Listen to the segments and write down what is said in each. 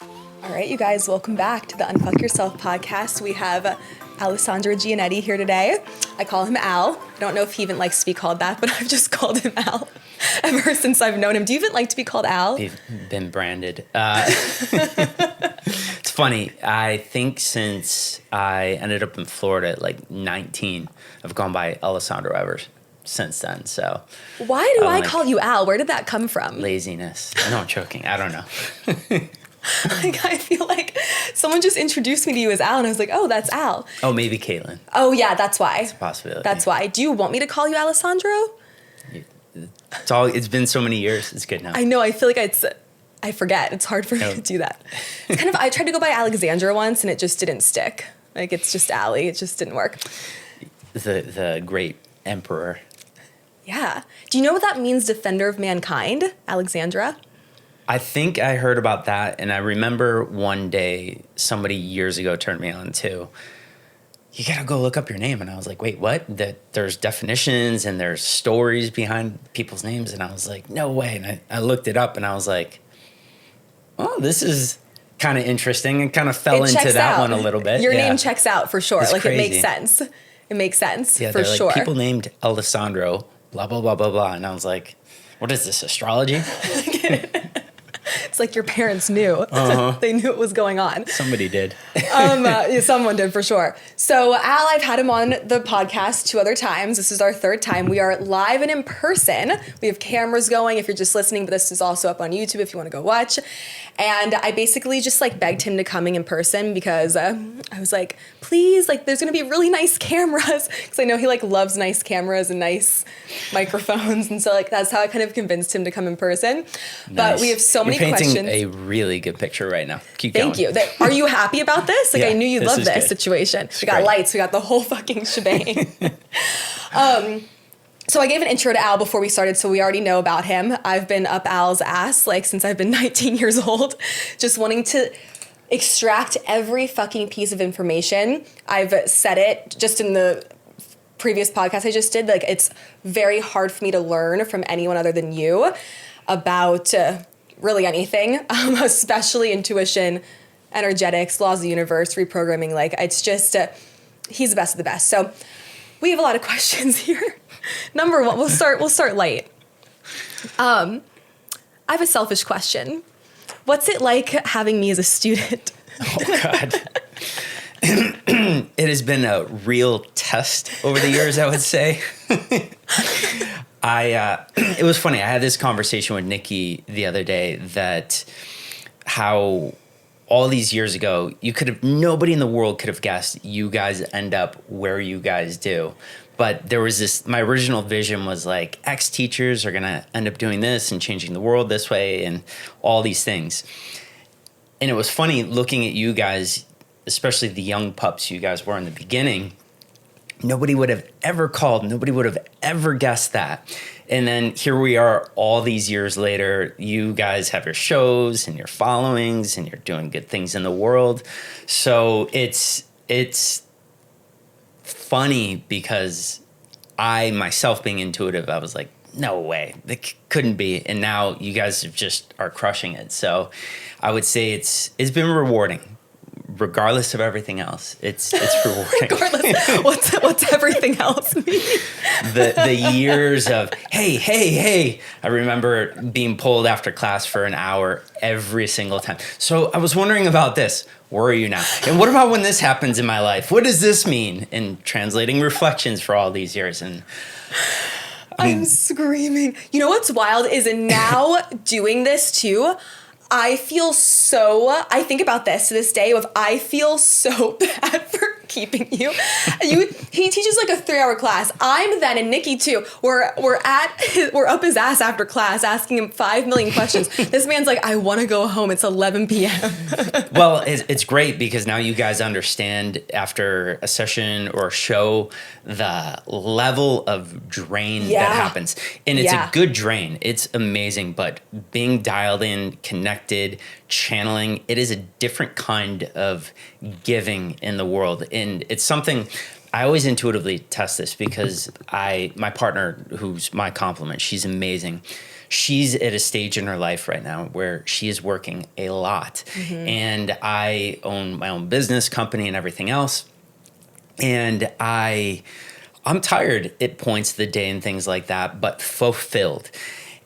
All right, you guys, welcome back to the Unfuck Yourself podcast. We have Alessandro Giannetti here today. I call him Al. I don't know if he even likes to be called that, but I've just called him Al ever since I've known him. Do you even like to be called Al? We've been branded. It's funny. I think since I ended up in Florida at like 19, I've gone by Alessandro ever since then. So why do I call you Al? Where did that come from? Laziness. I know I'm joking. I don't know. Like, I feel like someone just introduced me to you as Al, and I was like, oh, that's Al. Oh, maybe Caitlin. Oh, yeah, that's why. It's a possibility. That's why. Do you want me to call you Alessandro? It's been so many years. It's good now. I know. I feel like I forget. It's hard for me to do that. It's kind of, I tried to go by Alexandra once, and it just didn't stick. Like, it's just Allie. It just didn't work. The great emperor. Yeah. Do you know what that means, defender of mankind, Alexandra? I think I heard about that, and I remember one day somebody years ago turned me on to, you gotta go look up your name. And I was like, wait, what? That there's definitions and there's stories behind people's names. And I was like, no way. And I looked it up, and I was like, oh, this is kind of interesting, and kind of fell into that one a little bit. Your name checks out for sure. It's like crazy. It makes sense. It makes sense for like, sure. People named Alessandro, blah, blah, blah, blah, blah. And I was like, what is this, astrology? It's like your parents knew. Uh-huh. They knew what was going on. Somebody did. Someone did for sure. So Al, I've had him on the podcast 2 other times. This is our 3rd time. We are live and in person. We have cameras going if you're just listening, but this is also up on YouTube if you want to go watch. And I basically just like begged him to coming in person because I was like, please, like there's going to be really nice cameras. Because I know he like loves nice cameras and nice microphones. And so like that's how I kind of convinced him to come in person. Nice. But we have so many questions. You're painting a really good picture right now. Keep going. Thank you. Are you happy about this? Like, yeah, I knew you'd love this situation. We got lights. We got the whole fucking shebang. So I gave an intro to Al before we started, so we already know about him. I've been up Al's ass, like, since I've been 19 years old, just wanting to extract every fucking piece of information. I've said it just in the previous podcast I just did. Like, it's very hard for me to learn from anyone other than you about really anything, especially intuition, energetics, laws of the universe, reprogramming. Like, it's just, he's the best of the best. So we have a lot of questions here. Number one, we'll start light. I have a selfish question. What's it like having me as a student? Oh, God. It has been a real test over the years, I would say. It was funny. I had this conversation with Nikki the other day that how all these years ago, nobody in the world could have guessed you guys end up where you guys do. But there was my original vision was like, ex-teachers are going to end up doing this and changing the world this way and all these things. And it was funny looking at you guys, especially the young pups you guys were in the beginning. Nobody would have ever called. Nobody would have ever guessed that. And then here we are all these years later. You guys have your shows and your followings and you're doing good things in the world. So it's funny because I myself being intuitive, I was like, no way, that couldn't be. And now you guys just are crushing it. So I would say it's been rewarding. Regardless of everything else, it's rewarding. Regardless, what's everything else mean? The years of hey. I remember being pulled after class for an hour every single time. So I was wondering about this. Where are you now? And what about when this happens in my life? What does this mean? And translating reflections for all these years. And I'm screaming. You know what's wild is now doing this too. I think about this to this day of I feel so bad for keeping you. He teaches like a 3-hour class. I'm then, and Nikki too, we're up his ass after class asking him 5 million questions. This man's like, I want to go home. It's 11 p.m. Well, it's great because now you guys understand after a session or a show the level of drain that happens. And it's a good drain. It's amazing. But being dialed in, connected, channeling, it is a different kind of giving in the world. And it's something I always intuitively test this because my partner, who's my complement, she's amazing. she's at a stage in her life right now where she is working a lot. And I own my own business company and everything else. And I'm tired at points of the day and things like that, but fulfilled.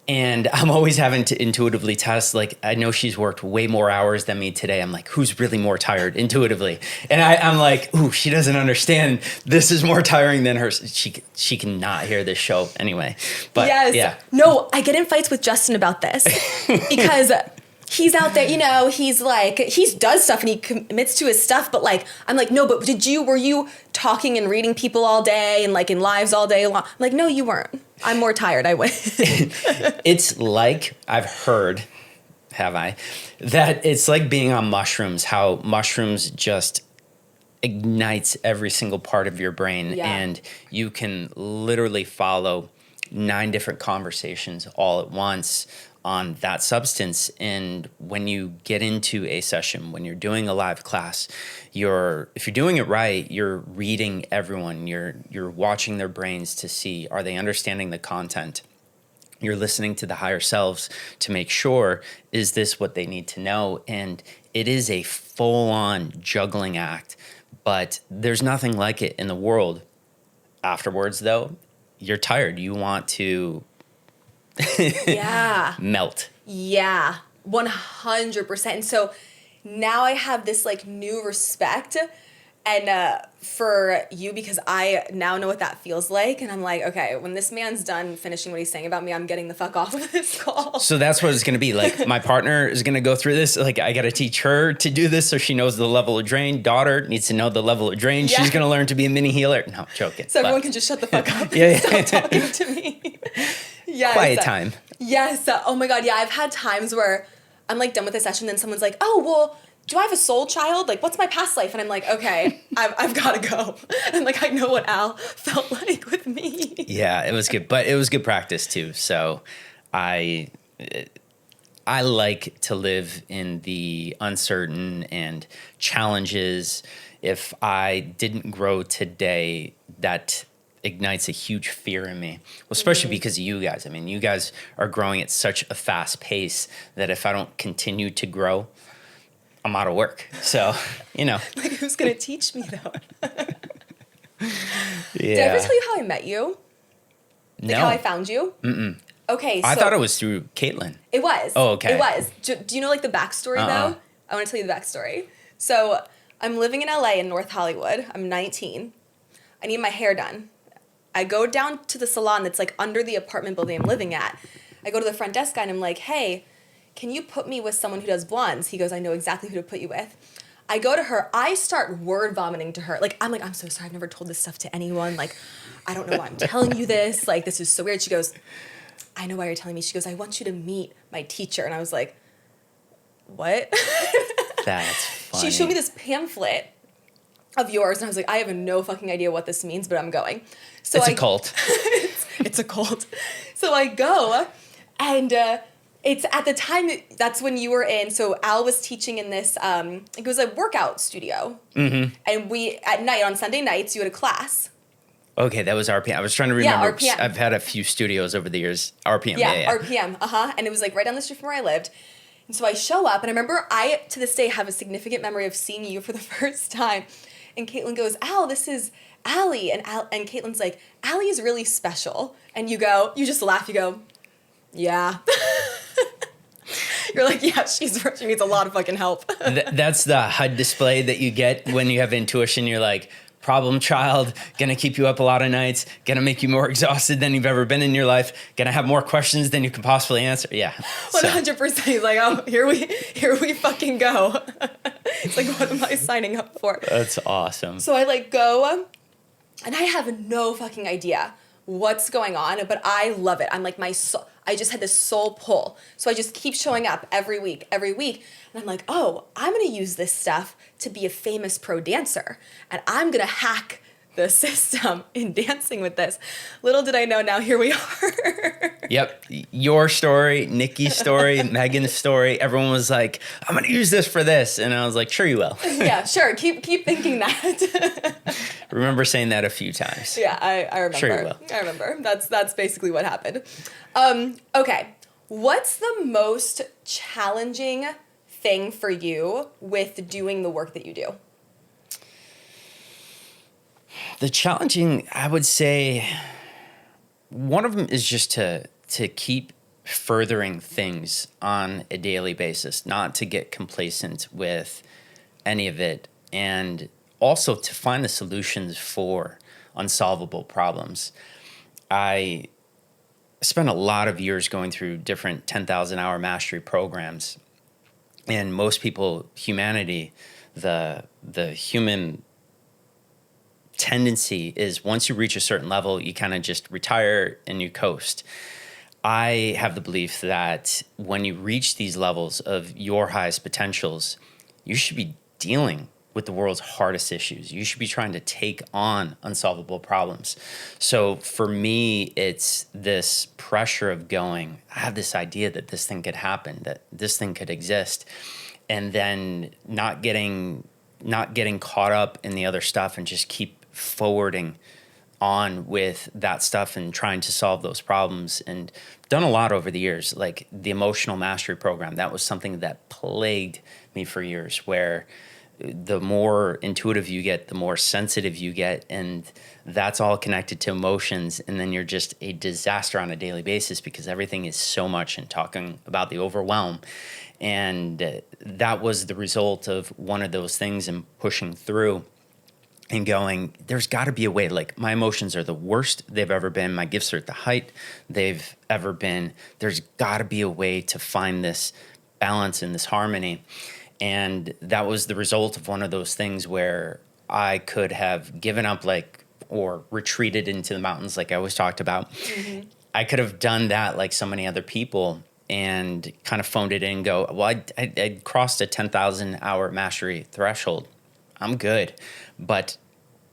And I'm always having to intuitively test, like, I know she's worked way more hours than me today. I'm like, who's really more tired intuitively? And I'm like, ooh, she doesn't understand. This is more tiring than her. She cannot hear this show anyway. But yes. Yeah. No, I get in fights with Justin about this because he's out there, you know, he's like, he does stuff and he commits to his stuff. But like, I'm like, no, but were you talking and reading people all day and like in lives all day long? I'm like, no, you weren't. I'm more tired. I win. It's like, I've heard, have I, that it's like being on mushrooms, how mushrooms just ignites every single part of your brain. Yeah. And you can literally follow 9 different conversations all at once on that substance. And when you get into a session, when you're doing a live class, if you're doing it right, you're reading everyone, you're watching their brains to see, are they understanding the content? You're listening to the higher selves to make sure, is this what they need to know? And it is a full-on juggling act, but there's nothing like it in the world. Afterwards, though, you're tired. You want to Yeah. melt. Yeah. 100%. And so now I have this like new respect and for you because I now know what that feels like. And I'm like, okay, when this man's done finishing what he's saying about me, I'm getting the fuck off of this call. So that's what it's going to be. Like, my partner is going to go through this. Like, I got to teach her to do this so she knows the level of drain. Daughter needs to know the level of drain. Yeah. She's going to learn to be a mini healer. No, joking. So everyone can just shut the fuck up Yeah, and yeah. stop talking to me. Yes. Quiet time. Yes. Oh my God. Yeah. I've had times where I'm like done with a session, then someone's like, oh, well, do I have a soul child? Like, what's my past life? And I'm like, okay, I've got to go. And like, I know what Al felt like with me. Yeah, it was good. But it was good practice too. So I like to live in the uncertain and challenges. If I didn't grow today, that ignites a huge fear in me, well, especially because of you guys. I mean, you guys are growing at such a fast pace that if I don't continue to grow, I'm out of work. So, you know. Like, who's going to teach me though? Yeah. Did I ever tell you how I met you? Like No. how I found you? Mm-mm. Okay, so. I thought it was through Caitlin. It was. Oh, okay. It was. Do you know like the backstory though? I want to tell you the backstory. So I'm living in LA in North Hollywood. I'm 19. I need my hair done. I go down to the salon that's like under the apartment building I'm living at. I go to the front desk guy and I'm like, hey, can you put me with someone who does blondes? He goes, I know exactly who to put you with. I go to her. I start word vomiting to her. Like, I'm so sorry. I've never told this stuff to anyone. Like, I don't know why I'm telling you this. Like, this is so weird. She goes, I know why you're telling me. She goes, I want you to meet my teacher. And I was like, what? That's funny. She showed me this pamphlet of yours. And I was like, I have no fucking idea what this means, but I'm going. So It's a cult. it's a cult. So I go and it's at the time, that's when you were in. So Al was teaching in this, it was a workout studio. Mm-hmm. And at night, on Sunday nights, you had a class. Okay, that was RPM. I was trying to remember. Yeah, RPM. I've had a few studios over the years. RPM, Yeah. RPM, And it was like right down the street from where I lived. And so I show up, and I remember I, to this day, have a significant memory of seeing you for the first time. And Caitlin goes, Al, this is Allie. And Caitlin's like, Allie is really special. And you just laugh, you go, yeah. You're like, yeah, she needs a lot of fucking help. That's the HUD display that you get when you have intuition. You're like, problem child, gonna keep you up a lot of nights, gonna make you more exhausted than you've ever been in your life, gonna have more questions than you can possibly answer. Yeah. 100%. He's like, oh, here we fucking go. It's like, what am I signing up for? That's awesome. So I like go, and I have no fucking idea what's going on, but I love it. I'm like, I just had this soul pull. So I just keep showing up every week. And I'm like, oh, I'm going to use this stuff to be a famous pro dancer. And I'm going to hack the system in dancing with this. Little did I know, now here we are. Yep. Your story, Nikki's story, Megan's story. Everyone was like, I'm going to use this for this. And I was like, sure you will. Yeah, sure. Keep thinking that. Remember saying that a few times. Yeah, I remember. Sure you will. I remember. That's basically what happened. Okay. What's the most challenging thing for you with doing the work that you do? The challenging, I would say, one of them is just to keep furthering things on a daily basis, not to get complacent with any of it, and also to find the solutions for unsolvable problems. I spent a lot of years going through different 10,000 hour mastery programs, and most people, humanity, the human tendency is once you reach a certain level, you kind of just retire and you coast. I have the belief that when you reach these levels of your highest potentials, you should be dealing with the world's hardest issues. You should be trying to take on unsolvable problems. So for me, it's this pressure of going, I have this idea that this thing could happen, that this thing could exist, and then not getting caught up in the other stuff and just keep forwarding on with that stuff and trying to solve those problems. And done a lot over the years, like the emotional mastery program. That was something that plagued me for years, where the more intuitive you get, the more sensitive you get, and that's all connected to emotions. And then you're just a disaster on a daily basis because everything is so much, and talking about the overwhelm. And that was the result of one of those things, and pushing through and going, there's got to be a way. Like, my emotions are the worst they've ever been. My gifts are at the height they've ever been. There's got to be a way to find this balance and this harmony. And that was the result of one of those things where I could have given up, like, or retreated into the mountains, like I always talked about. Mm-hmm. I could have done that like so many other people and kind of phoned it in and go, well, I crossed a 10,000 hour mastery threshold. I'm good. But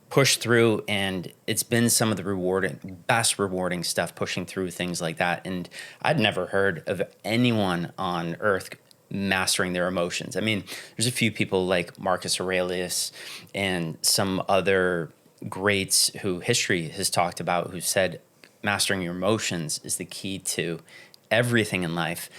push through, and it's been some of the best rewarding stuff, pushing through things like that. And I'd never heard of anyone on earth mastering their emotions. I mean, there's a few people like Marcus Aurelius and some other greats who history has talked about, who said mastering your emotions is the key to everything in life.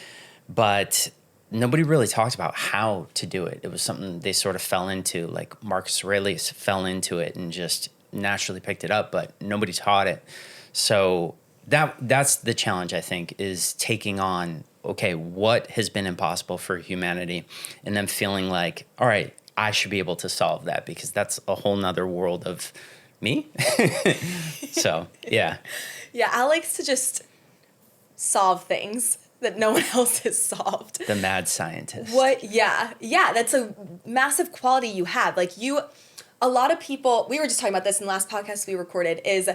But nobody really talked about how to do it. It was something they sort of fell into, like Marcus Aurelius fell into it and just naturally picked it up, but nobody taught it. So that's the challenge, I think, is taking on, okay, what has been impossible for humanity, and then feeling like, all right, I should be able to solve that, because that's a whole nother world of me. So, yeah. Yeah, I like to just solve things that no one else has solved. The mad scientist. Yeah, that's a massive quality you have. Like, a lot of people, we were just talking about this in the last podcast we recorded, is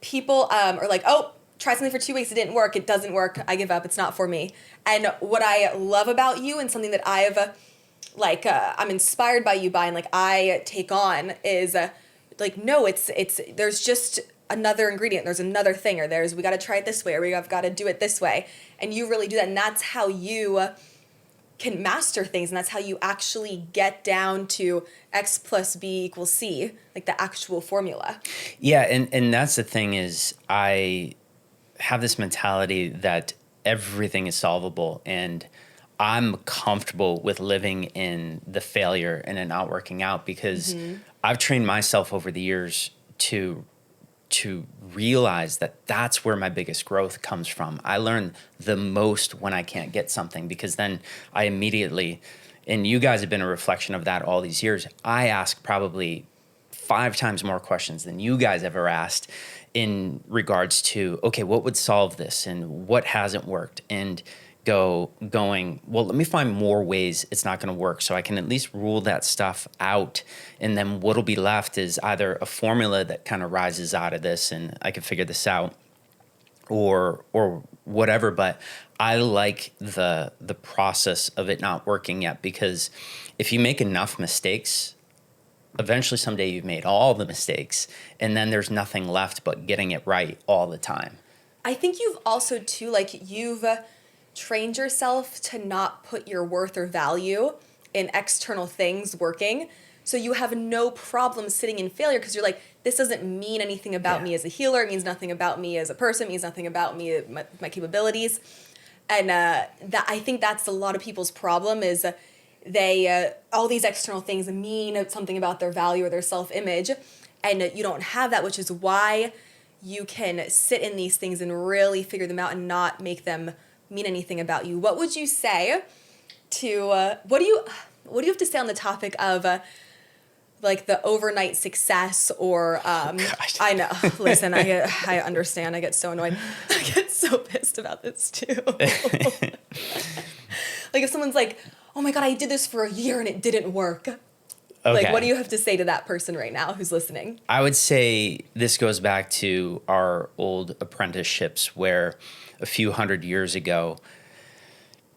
people are like, oh, try something for 2 weeks, it didn't work, it doesn't work, I give up, it's not for me. And what I love about you, and something that I'm inspired by you by, and like I take on, is like, no, it's there's just another ingredient, there's another thing, or we got to try it this way, or we've got to do it this way. And you really do that, and that's how you can master things, and that's how you actually get down to X plus B equals C, like the actual formula. Yeah, and that's the thing, is I have this mentality that everything is solvable, and I'm comfortable with living in the failure and it not working out, because I've trained myself over the years to realize that that's where my biggest growth comes from. I learn the most when I can't get something, because then I immediately, and you guys have been a reflection of that all these years, I ask probably 5 times more questions than you guys ever asked in regards to, okay, what would solve this and what hasn't worked, and going, well, let me find more ways it's not going to work, so I can at least rule that stuff out. And then what'll be left is either a formula that kind of rises out of this and I can figure this out, or whatever. But I like the process of it not working yet, because if you make enough mistakes, eventually someday you've made all the mistakes, and then there's nothing left but getting it right all the time. I think you've also too, like, you've trained yourself to not put your worth or value in external things working. So you have no problem sitting in failure, because you're like, this doesn't mean anything about me as a healer. It means nothing about me as a person. It means nothing about me, my capabilities. And that I think that's a lot of people's problem is they all these external things mean something about their value or their self-image, and you don't have that, which is why you can sit in these things and really figure them out and not make them mean anything about you. What would you say to what do you have to say on the topic of like the overnight success or I know. Listen, I understand. I get so annoyed. I get so pissed about this too. Like if someone's like, "Oh my God, I did this for a year and it didn't work." Okay. Like, what do you have to say to that person right now who's listening? I would say this goes back to our old apprenticeships where a few hundred years ago,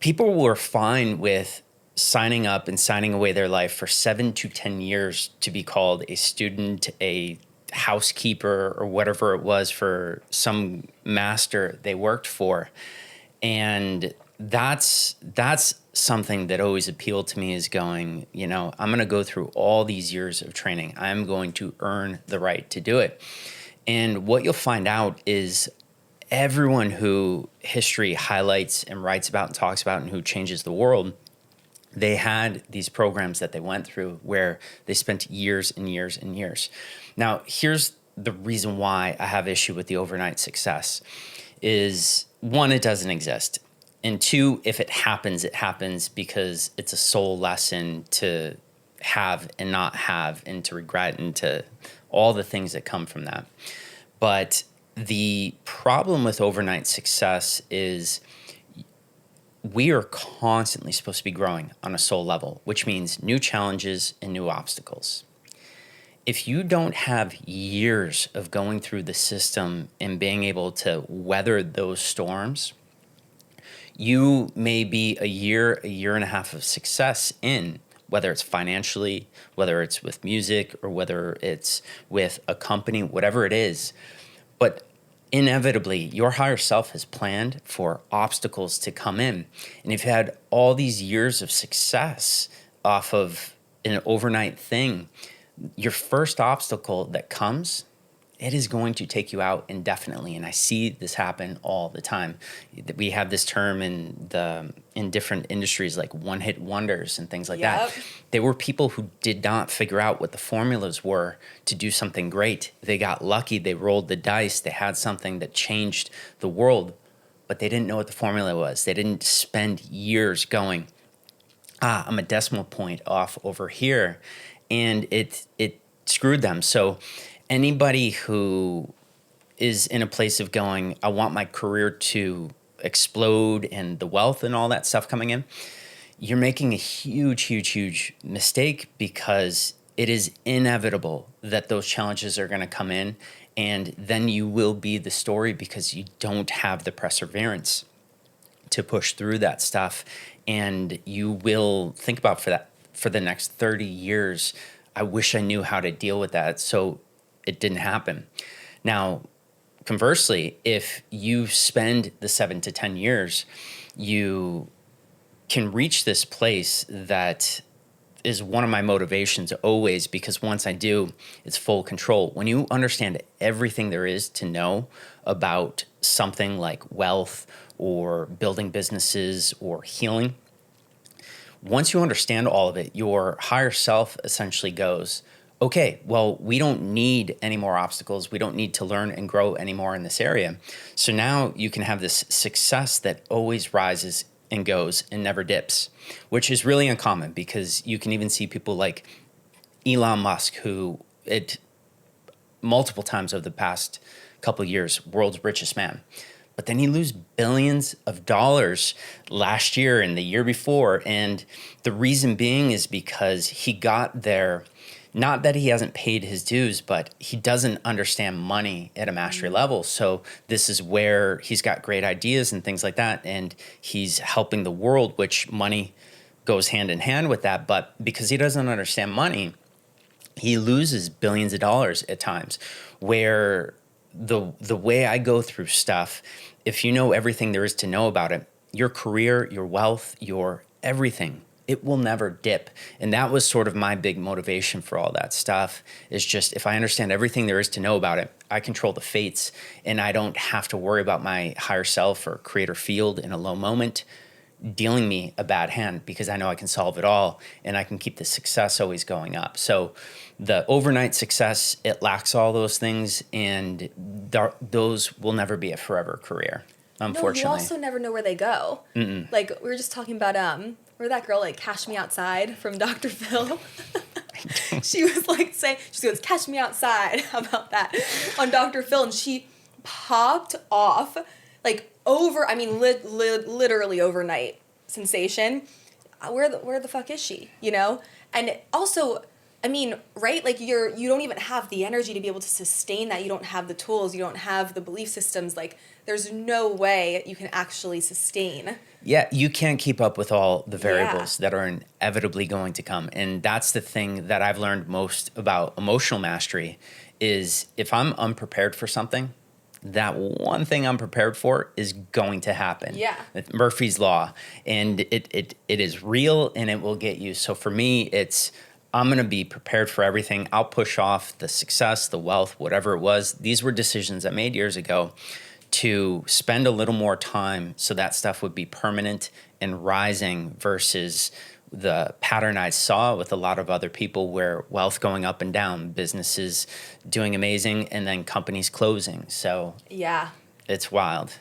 people were fine with signing up and signing away their life for 7 to 10 years to be called a student, a housekeeper, or whatever it was for some master they worked for. And that's something that always appealed to me, is going, I'm going to go through all these years of training. I'm going to earn the right to do it. And what you'll find out is everyone who history highlights and writes about and talks about and who changes the world, they had these programs that they went through where they spent years and years and years. Now, here's the reason why I have issue with the overnight success is, one, it doesn't exist. And two, if it happens because it's a soul lesson to have and not have and to regret and to all the things that come from that. But the problem with overnight success is we are constantly supposed to be growing on a soul level, which means new challenges and new obstacles. If you don't have years of going through the system and being able to weather those storms, you may be a year and a half of success in, whether it's financially, whether it's with music, or whether it's with a company, whatever it is. But inevitably, your higher self has planned for obstacles to come in. And if you had all these years of success off of an overnight thing, your first obstacle that comes, it is going to take you out indefinitely. And I see this happen all the time. We have this term in different industries like one-hit wonders and things like that. They were people who did not figure out what the formulas were to do something great. They got lucky. They rolled the dice. They had something that changed the world, but they didn't know what the formula was. They didn't spend years going, I'm a decimal point off over here. And it screwed them. So anybody who is in a place of going, I want my career to explode and the wealth and all that stuff coming in, you're making a huge, huge, huge mistake, because it is inevitable that those challenges are going to come in, and then you will be the story because you don't have the perseverance to push through that stuff. And you will think about for the next 30 years, I wish I knew how to deal with that. So it didn't happen. Now, conversely, if you spend the 7 to 10 years, you can reach this place that is one of my motivations always, because once I do, it's full control. When you understand everything there is to know about something like wealth or building businesses or healing, once you understand all of it, your higher self essentially goes, okay, well, we don't need any more obstacles. We don't need to learn and grow anymore in this area. So now you can have this success that always rises and goes and never dips, which is really uncommon, because you can even see people like Elon Musk, who multiple times over the past couple of years, world's richest man. But then he lose billions of dollars last year and the year before. And the reason being is because he got there, not that he hasn't paid his dues, but he doesn't understand money at a mastery level. So this is where he's got great ideas and things like that. And he's helping the world, which money goes hand in hand with that. But because he doesn't understand money, he loses billions of dollars at times, where the way I go through stuff, if you know everything there is to know about it, your career, your wealth, your everything it will never dip. And that was sort of my big motivation for all that stuff, is just, if I understand everything there is to know about it, I control the fates, and I don't have to worry about my higher self or creator field in a low moment dealing me a bad hand, because I know I can solve it all and I can keep the success always going up. So the overnight success, it lacks all those things, and those will never be a forever career, unfortunately. No, you also never know where they go. Mm-mm. Like, we were just talking about, where that girl, like, Cash Me Outside from Dr. Phil. She was like saying, she goes, "Catch me outside." How about that? On Dr. Phil, and she popped off, like, literally overnight sensation. Where the fuck is she? You know? And also, I mean, right? Like, you don't even have the energy to be able to sustain that. You don't have the tools. You don't have the belief systems. Like, there's no way you can actually sustain. Yeah, you can't keep up with all the variables that are inevitably going to come. And that's the thing that I've learned most about emotional mastery, is if I'm unprepared for something, that one thing I'm prepared for is going to happen. Yeah. It's Murphy's Law. And it is real, and it will get you. So for me, it's, I'm going to be prepared for everything. I'll push off the success, the wealth, whatever it was. These were decisions I made years ago to spend a little more time so that stuff would be permanent and rising, versus the pattern I saw with a lot of other people, where wealth going up and down, businesses doing amazing, and then companies closing. So yeah, it's wild.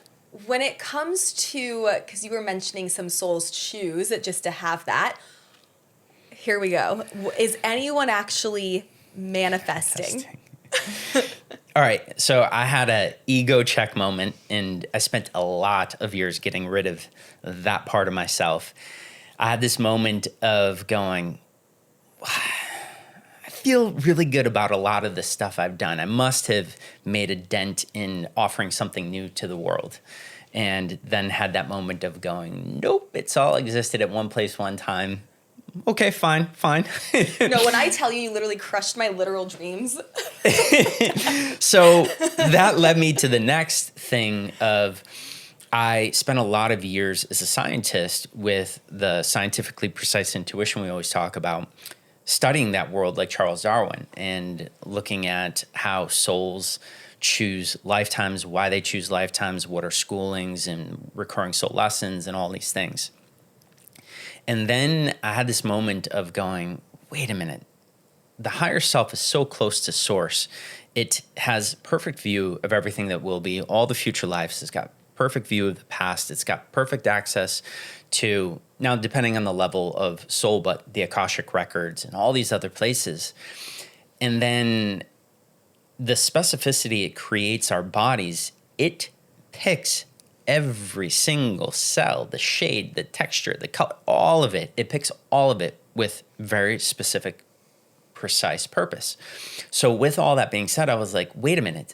When it comes to, because you were mentioning some souls choose just to have that, here we go. Is anyone actually manifesting? All right, so I had an ego check moment, and I spent a lot of years getting rid of that part of myself. I had this moment of going, I feel really good about a lot of the stuff I've done. I must have made a dent in offering something new to the world. And then had that moment of going, nope, it's all existed at one place, one time. Okay, fine. No, when I tell you literally crushed my literal dreams. So that led me to the next thing of, I spent a lot of years as a scientist with the scientifically precise intuition we always talk about, studying that world like Charles Darwin, and looking at how souls choose lifetimes, why they choose lifetimes, what are schoolings and recurring soul lessons and all these things. And then I had this moment of going, wait a minute, the higher self is so close to source. It has perfect view of everything that will be, all the future lives. It's got perfect view of the past. It's got perfect access to, now depending on the level of soul, but the Akashic records and all these other places. And then the specificity it creates our bodies, it picks every single cell, the shade, the texture, the color, all of it. It picks all of it with very specific, precise purpose. So with all that being said, I was like, wait a minute,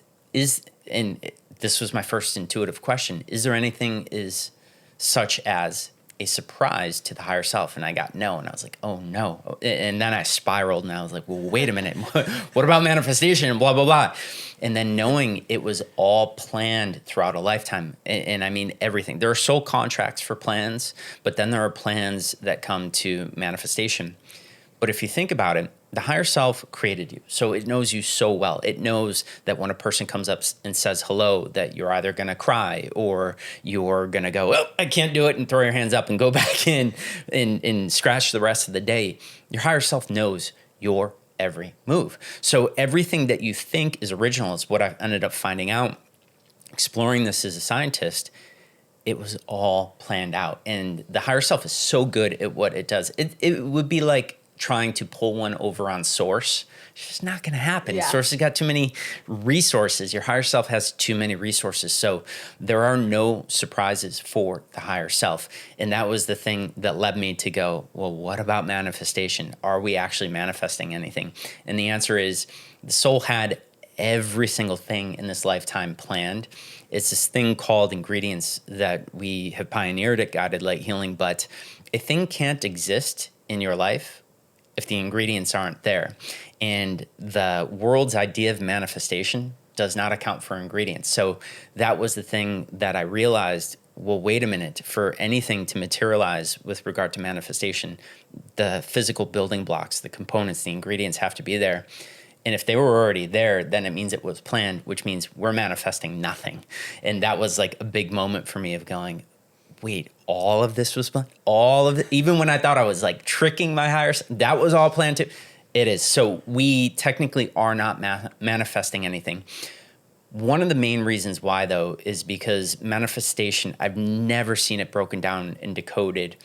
this was my first intuitive question, is there anything is such as a surprise to the higher self? And I got no, and I was like, oh no. And then I spiraled, and I was like, well, wait a minute, what about manifestation and blah, blah, blah. And then knowing it was all planned throughout a lifetime. And I mean everything. There are soul contracts for plans, but then there are plans that come to manifestation. But if you think about it, the higher self created you. So it knows you so well. It knows that when a person comes up and says hello, that you're either going to cry or you're going to go, oh, I can't do it, and throw your hands up and go back in and scratch the rest of the day. Your higher self knows your every move. So everything that you think is original is what I've ended up finding out, exploring this as a scientist. It was all planned out. And the higher self is so good at what it does. It would be like trying to pull one over on source. It's just not going to happen. Yeah. Source has got too many resources. Your higher self has too many resources. So there are no surprises for the higher self. And that was the thing that led me to go, well, what about manifestation? Are we actually manifesting anything? And the answer is, the soul had every single thing in this lifetime planned. It's this thing called ingredients that we have pioneered at Guided Light Healing, but a thing can't exist in your life if the ingredients aren't there. And the world's idea of manifestation does not account for ingredients. So that was the thing that I realized well, wait a minute, for anything to materialize with regard to manifestation, the physical building blocks, the components, the ingredients have to be there. And if they were already there, then it means it was planned, which means we're manifesting nothing. And that was like a big moment for me of going, wait, all of this was planned? All of it? Even when I thought I was like tricking my higher self, that was all planned too? It is. So we technically are not manifesting anything. One of the main reasons why, though, is because manifestation, I've never seen it broken down and decoded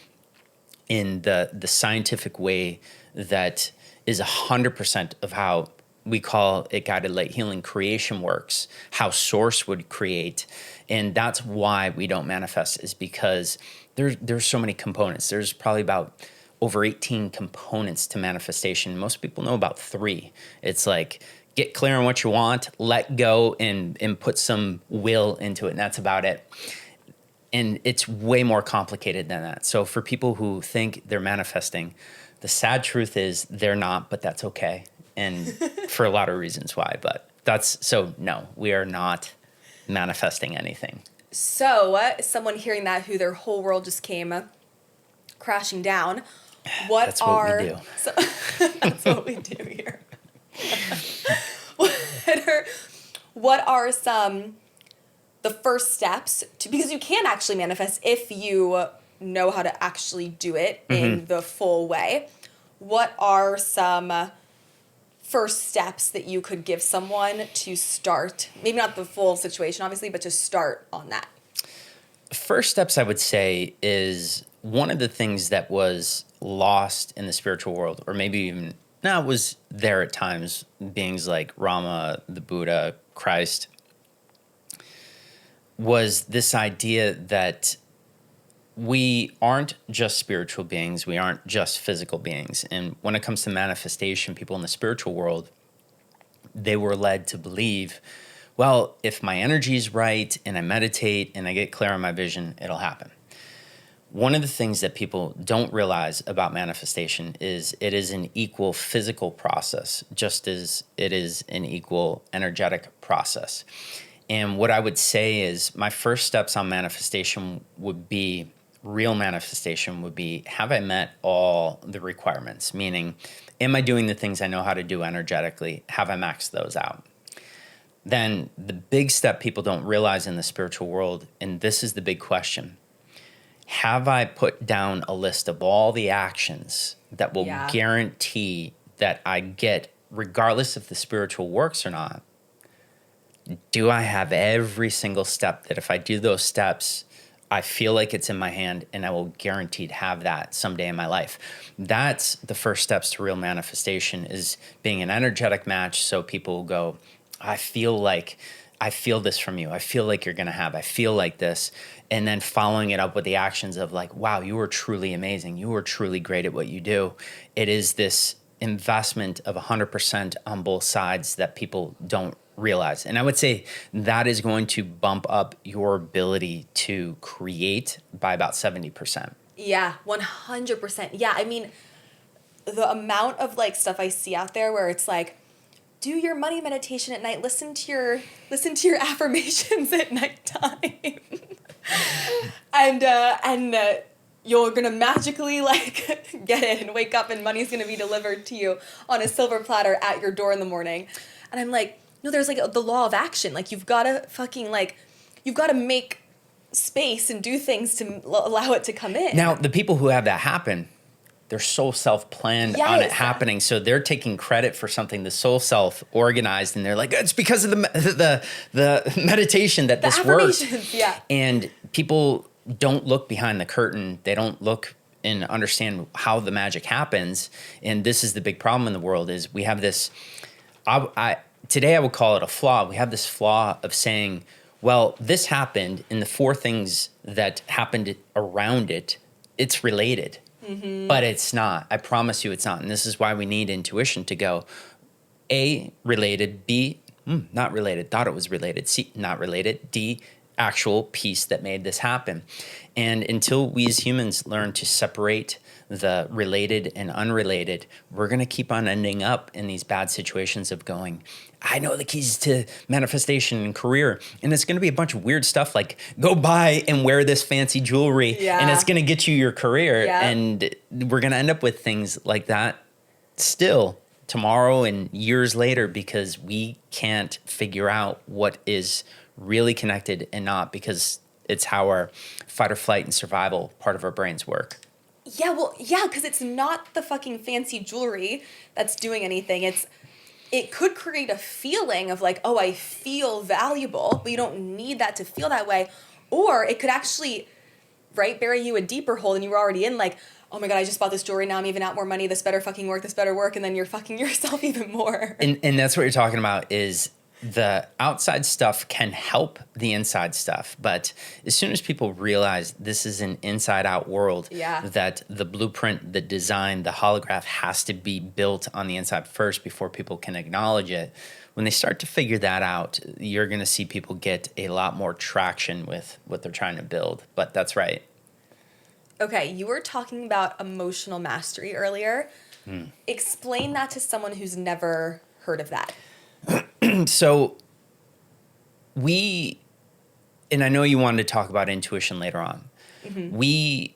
in the scientific way that is 100% of how we call it guided light healing creation works, how source would create. And that's why we don't manifest, is because there's so many components. There's probably about over 18 components to manifestation. Most people know about 3. It's like, get clear on what you want, let go, and put some will into it, and that's about it. And it's way more complicated than that. So for people who think they're manifesting, the sad truth is they're not, but that's okay. And for a lot of reasons why, but no, we are not manifesting anything. So someone hearing that, who their whole world just came crashing down, that's what we do. That's what we do here. What are the first steps because you can actually manifest if you know how to actually do it in the full way. What are some first steps that you could give someone to start? Maybe not the full situation, obviously, but to start on that. First steps, I would say, is one of the things that was lost in the spiritual world, or maybe even it was there at times, beings like Rama, the Buddha, Christ, was this idea that we aren't just spiritual beings, we aren't just physical beings. And when it comes to manifestation, people in the spiritual world, they were led to believe, well, if my energy is right and I meditate and I get clear on my vision, it'll happen. One of the things that people don't realize about manifestation is it is an equal physical process, just as it is an equal energetic process. And what I would say is my first steps on manifestation would be, real manifestation would be, have I met all the requirements? Meaning, am I doing the things I know how to do energetically? Have I maxed those out? Then the big step people don't realize in the spiritual world, and this is the big question, have I put down a list of all the actions that will guarantee that I get, regardless if the spiritual works or not? Do I have every single step that if I do those steps, I feel like it's in my hand and I will guaranteed have that someday in my life? That's the first steps to real manifestation, is being an energetic match. So people will go, I feel this from you. I feel like you're going to have, I feel like this. And then following it up with the actions of like, wow, you are truly amazing. You are truly great at what you do. It is this investment of 100% on both sides that people don't realize. And I would say that is going to bump up your ability to create by about 70%. Yeah, 100%. Yeah, I mean, the amount of like stuff I see out there where it's like, do your money meditation at night, listen to your affirmations at nighttime. and you're going to magically like get it and wake up and money's going to be delivered to you on a silver platter at your door in the morning. And I'm like, no, there's like the law of action. Like you've got to make space and do things to allow it to come in. Now, the people who have that happen, they're so self-planned on it happening. So they're taking credit for something the soul self organized, and they're like, it's because of the meditation that this works. Yeah. And people don't look behind the curtain. They don't look and understand how the magic happens. And this is the big problem in the world, is we have this, today I would call it a flaw. We have this flaw of saying, well, this happened, and the 4 things that happened around it, it's related. Mm-hmm. But it's not. I promise you it's not. And this is why we need intuition to go, A, related, B, not related, thought it was related, C, not related, D, actual piece that made this happen. And until we as humans learn to separate the related and unrelated, we're going to keep on ending up in these bad situations of going, I know the keys to manifestation and career. And it's going to be a bunch of weird stuff like go buy and wear this fancy jewelry and it's going to get you your career. Yeah. And we're going to end up with things like that still tomorrow and years later because we can't figure out what is really connected and not, because it's how our fight or flight and survival part of our brains work. Yeah, well, yeah, because it's not the fucking fancy jewelry that's doing anything. It could create a feeling of like, oh, I feel valuable, but you don't need that to feel that way. Or it could actually, right, bury you a deeper hole than you were already in. Like, oh my God, I just bought this jewelry, now I'm even out more money, this better fucking work, this better work, and then you're fucking yourself even more. And that's what you're talking about is the outside stuff can help the inside stuff. But as soon as people realize this is an inside out world, that the blueprint, the design, the holograph has to be built on the inside first before people can acknowledge it. When they start to figure that out, you're going to see people get a lot more traction with what they're trying to build. But that's right. Okay, you were talking about emotional mastery earlier. Explain that to someone who's never heard of that. So and I know you wanted to talk about intuition later on. Mm-hmm. We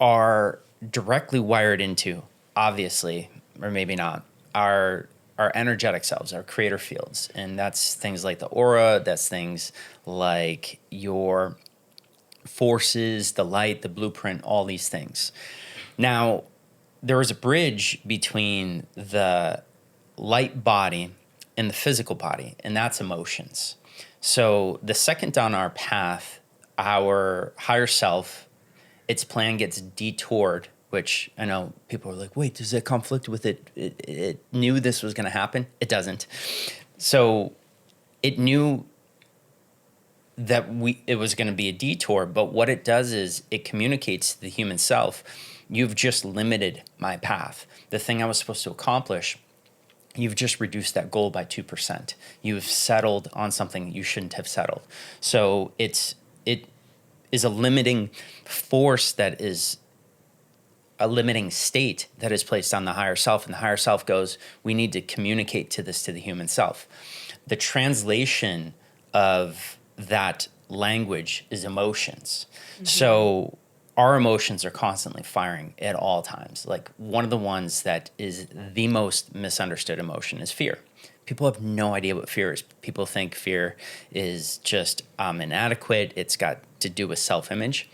are directly wired into, obviously, or maybe not, our energetic selves, our creator fields. And that's things like the aura, that's things like your forces, the light, the blueprint, all these things. Now, there is a bridge between the light body and the physical body, and that's emotions. So the second on our path, our higher self, its plan gets detoured, which I know people are like, wait, does that conflict with it? It knew this was going to happen? It doesn't. So it knew that it was going to be a detour, but what it does is it communicates to the human self, you've just limited my path. The thing I was supposed to accomplish, you've just reduced that goal by 2%. You've settled on something you shouldn't have settled. So it is a limiting force, that is a limiting state that is placed on the higher self. And the higher self goes, we need to communicate to the human self. The translation of that language is emotions. Mm-hmm. So our emotions are constantly firing at all times. Like one of the ones that is the most misunderstood emotion is fear. People have no idea what fear is. People think fear is just inadequate. It's got to do with self-image.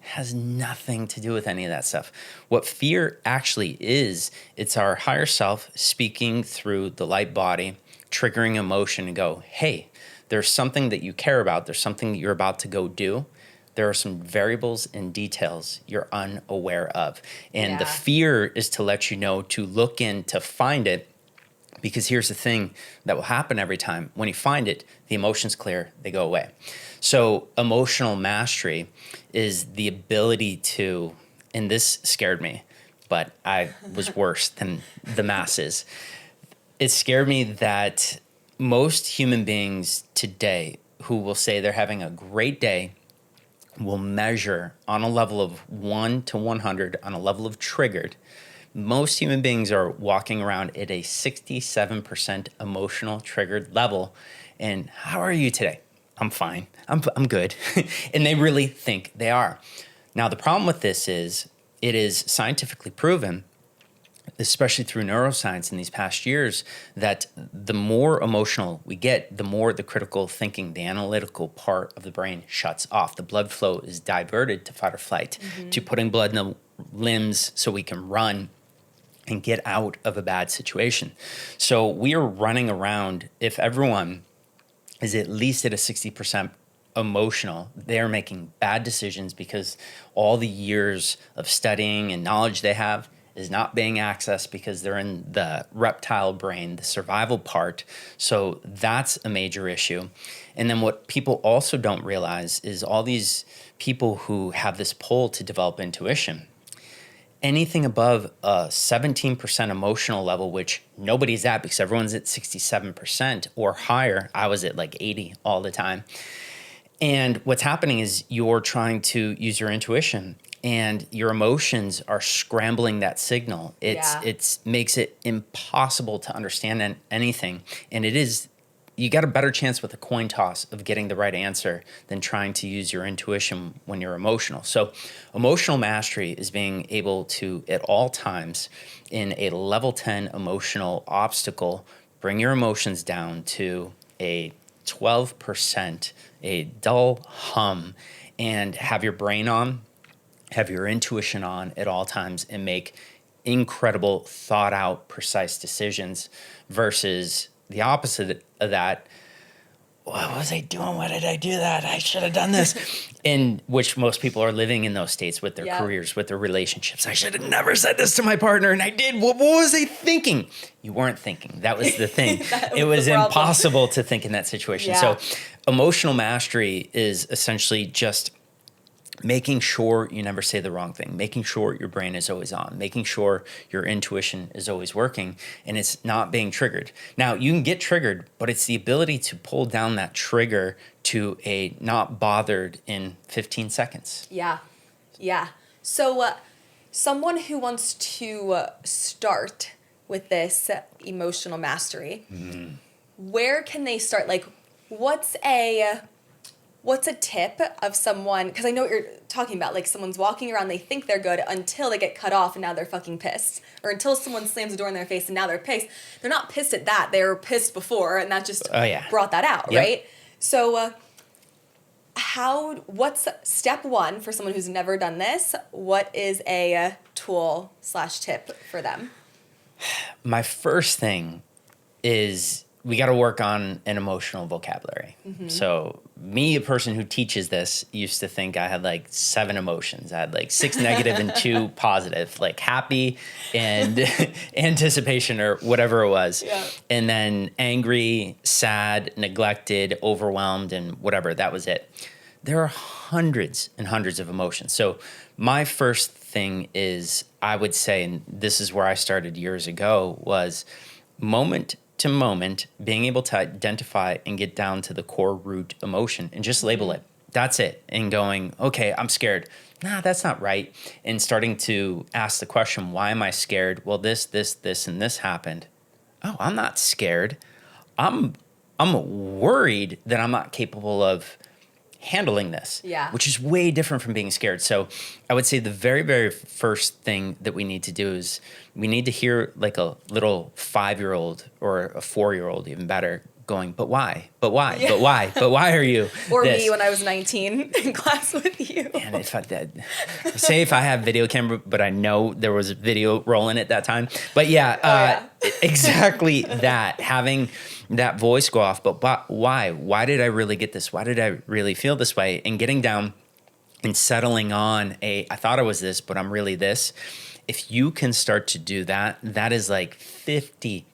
It has nothing to do with any of that stuff. What fear actually is, it's our higher self speaking through the light body, triggering emotion and go, hey, there's something that you care about. There's something that you're about to go do. There are some variables and details you're unaware of. And the fear is to let you know to look in to find it, because here's the thing that will happen every time. When you find it, the emotions clear, they go away. So emotional mastery is the ability to, and this scared me, but I was worse than the masses. It scared me that most human beings today who will say they're having a great day will measure on a level of 1 to 100, on a level of triggered. Most human beings are walking around at a 67% emotional triggered level. And how are you today? I'm fine. I'm good. And they really think they are. Now, the problem with this is it is scientifically proven, especially through neuroscience in these past years, that the more emotional we get, the more the critical thinking, the analytical part of the brain shuts off. The blood flow is diverted to fight or flight, to putting blood in the limbs so we can run and get out of a bad situation. So we are running around, if everyone is at least at a 60% emotional, they're making bad decisions because all the years of studying and knowledge they have is not being accessed because they're in the reptile brain, the survival part. So that's a major issue. And then what people also don't realize is all these people who have this pull to develop intuition, anything above a 17% emotional level, which nobody's at because everyone's at 67% or higher. I was at like 80 all the time. And what's happening is you're trying to use your intuition and your emotions are scrambling that signal. It's makes it impossible to understand anything. And you got a better chance with a coin toss of getting the right answer than trying to use your intuition when you're emotional. So emotional mastery is being able to, at all times, in a level 10 emotional obstacle, bring your emotions down to a 12%, a dull hum, and have your brain on, have your intuition on at all times, and make incredible, thought out, precise decisions versus the opposite of that. What was I doing? Why did I do that? I should have done this. In which most people are living in those states with their careers, with their relationships. I should have never said this to my partner, and I did. What was I thinking? You weren't thinking. That was the thing. It was impossible to think in that situation. Yeah. So emotional mastery is essentially just making sure you never say the wrong thing, making sure your brain is always on, making sure your intuition is always working, and it's not being triggered. Now, you can get triggered, but it's the ability to pull down that trigger to a not bothered in 15 seconds. Yeah. Yeah. So someone who wants to start with this emotional mastery, where can they start? Like, what's a tip of someone, because I know what you're talking about, like someone's walking around, they think they're good until they get cut off and now they're fucking pissed. Or until someone slams the door in their face and now they're pissed. They're not pissed at that, they were pissed before and that just brought that out, right? So what's step one for someone who's never done this? What is a tool/tip for them? My first thing is we got to work on an emotional vocabulary. So me, a person who teaches this, used to think I had like 7 emotions. I had like 6 negative and 2 positive, like happy and anticipation or whatever it was. Yeah. And then angry, sad, neglected, overwhelmed, and whatever. That was it. There are hundreds and hundreds of emotions. So my first thing is, I would say, and this is where I started years ago, was moment to moment, being able to identify and get down to the core root emotion and just label it. That's it. And going, okay, I'm scared. Nah, that's not right. And starting to ask the question, why am I scared? Well, this, and this happened. Oh, I'm not scared. I'm worried that I'm not capable of handling this, which is way different from being scared. So I would say the very, very first thing that we need to do is we need to hear like a little 5-year-old or a 4-year-old, even better, going, but why? But why? Yeah. But why? But why are you Or this? Me when I was 19 in class with you. And if I have video camera, but I know there was a video rolling at that time. But exactly that. Having that voice go off, but why? Why did I really get this? Why did I really feel this way? And getting down and settling on I thought I was this, but I'm really this. If you can start to do that, that is like 50%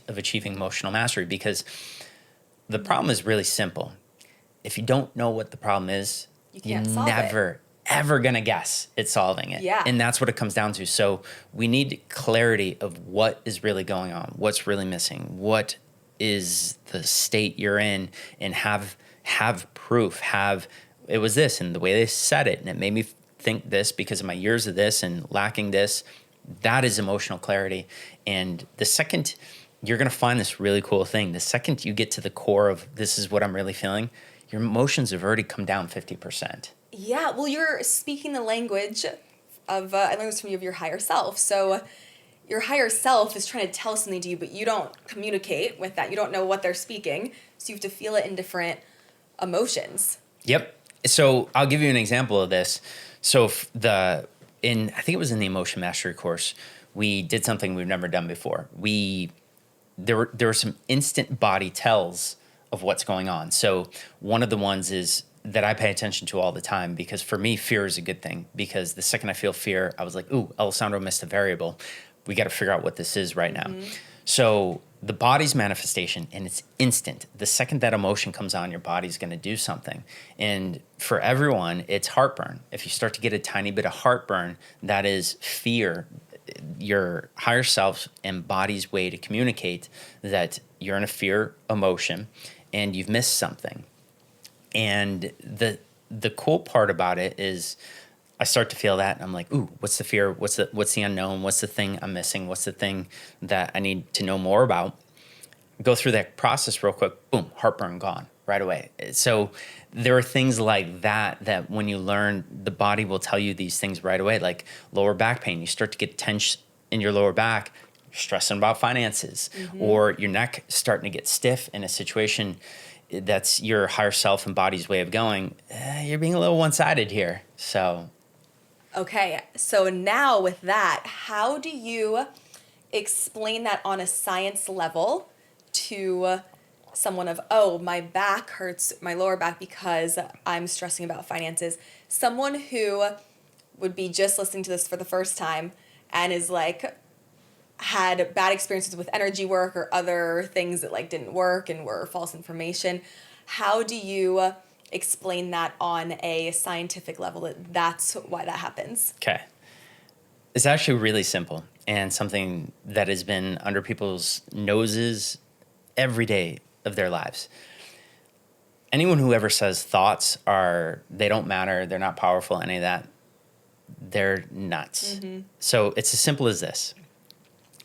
of achieving emotional mastery, because the problem is really simple. If you don't know what the problem is, you're never, ever going to guess at solving it. Yeah. And that's what it comes down to. So we need clarity of what is really going on, what's really missing, what is the state you're in, and have proof, it was this, and the way they said it, and it made me think this because of my years of this and lacking this. That is emotional clarity. And the second, you're going to find this really cool thing. The second you get to the core of this is what I'm really feeling, your emotions have already come down 50%. Yeah, well, you're speaking the language of, I learned this from you, of your higher self. So your higher self is trying to tell something to you, but you don't communicate with that. You don't know what they're speaking. So you have to feel it in different emotions. Yep. So I'll give you an example of this. So I think it was in the Emotion Mastery course, we did something we've never done before. There were some instant body tells of what's going on. So one of the ones is that I pay attention to all the time, because for me, fear is a good thing, because the second I feel fear, I was like, ooh, Alessandro missed a variable. We got to figure out what this is right now. So the body's manifestation, and it's instant. The second that emotion comes on, your body's going to do something. And for everyone, it's heartburn. If you start to get a tiny bit of heartburn, that is fear. Your higher self and body's way to communicate that you're in a fear emotion and you've missed something. And the cool part about it is I start to feel that, and I'm like, ooh, what's the fear? What's the unknown? What's the thing I'm missing? What's the thing that I need to know more about? Go through that process real quick. Boom, heartburn gone right away. So there are things like that when you learn, the body will tell you these things right away. Like lower back pain, you start to get tense in your lower back, stressing about finances, or your neck starting to get stiff in a situation that's your higher self and body's way of going. You're being a little one-sided here. So. Okay, so now with that, how do you explain that on a science level to someone of, oh, my back hurts, my lower back, because I'm stressing about finances? Someone who would be just listening to this for the first time and is like, had bad experiences with energy work or other things that like didn't work and were false information. How do you explain that on a scientific level, that's why that happens? Okay. It's actually really simple and something that has been under people's noses every day of their lives. Anyone who ever says thoughts they don't matter, they're not powerful, any of that, they're nuts. So it's as simple as this.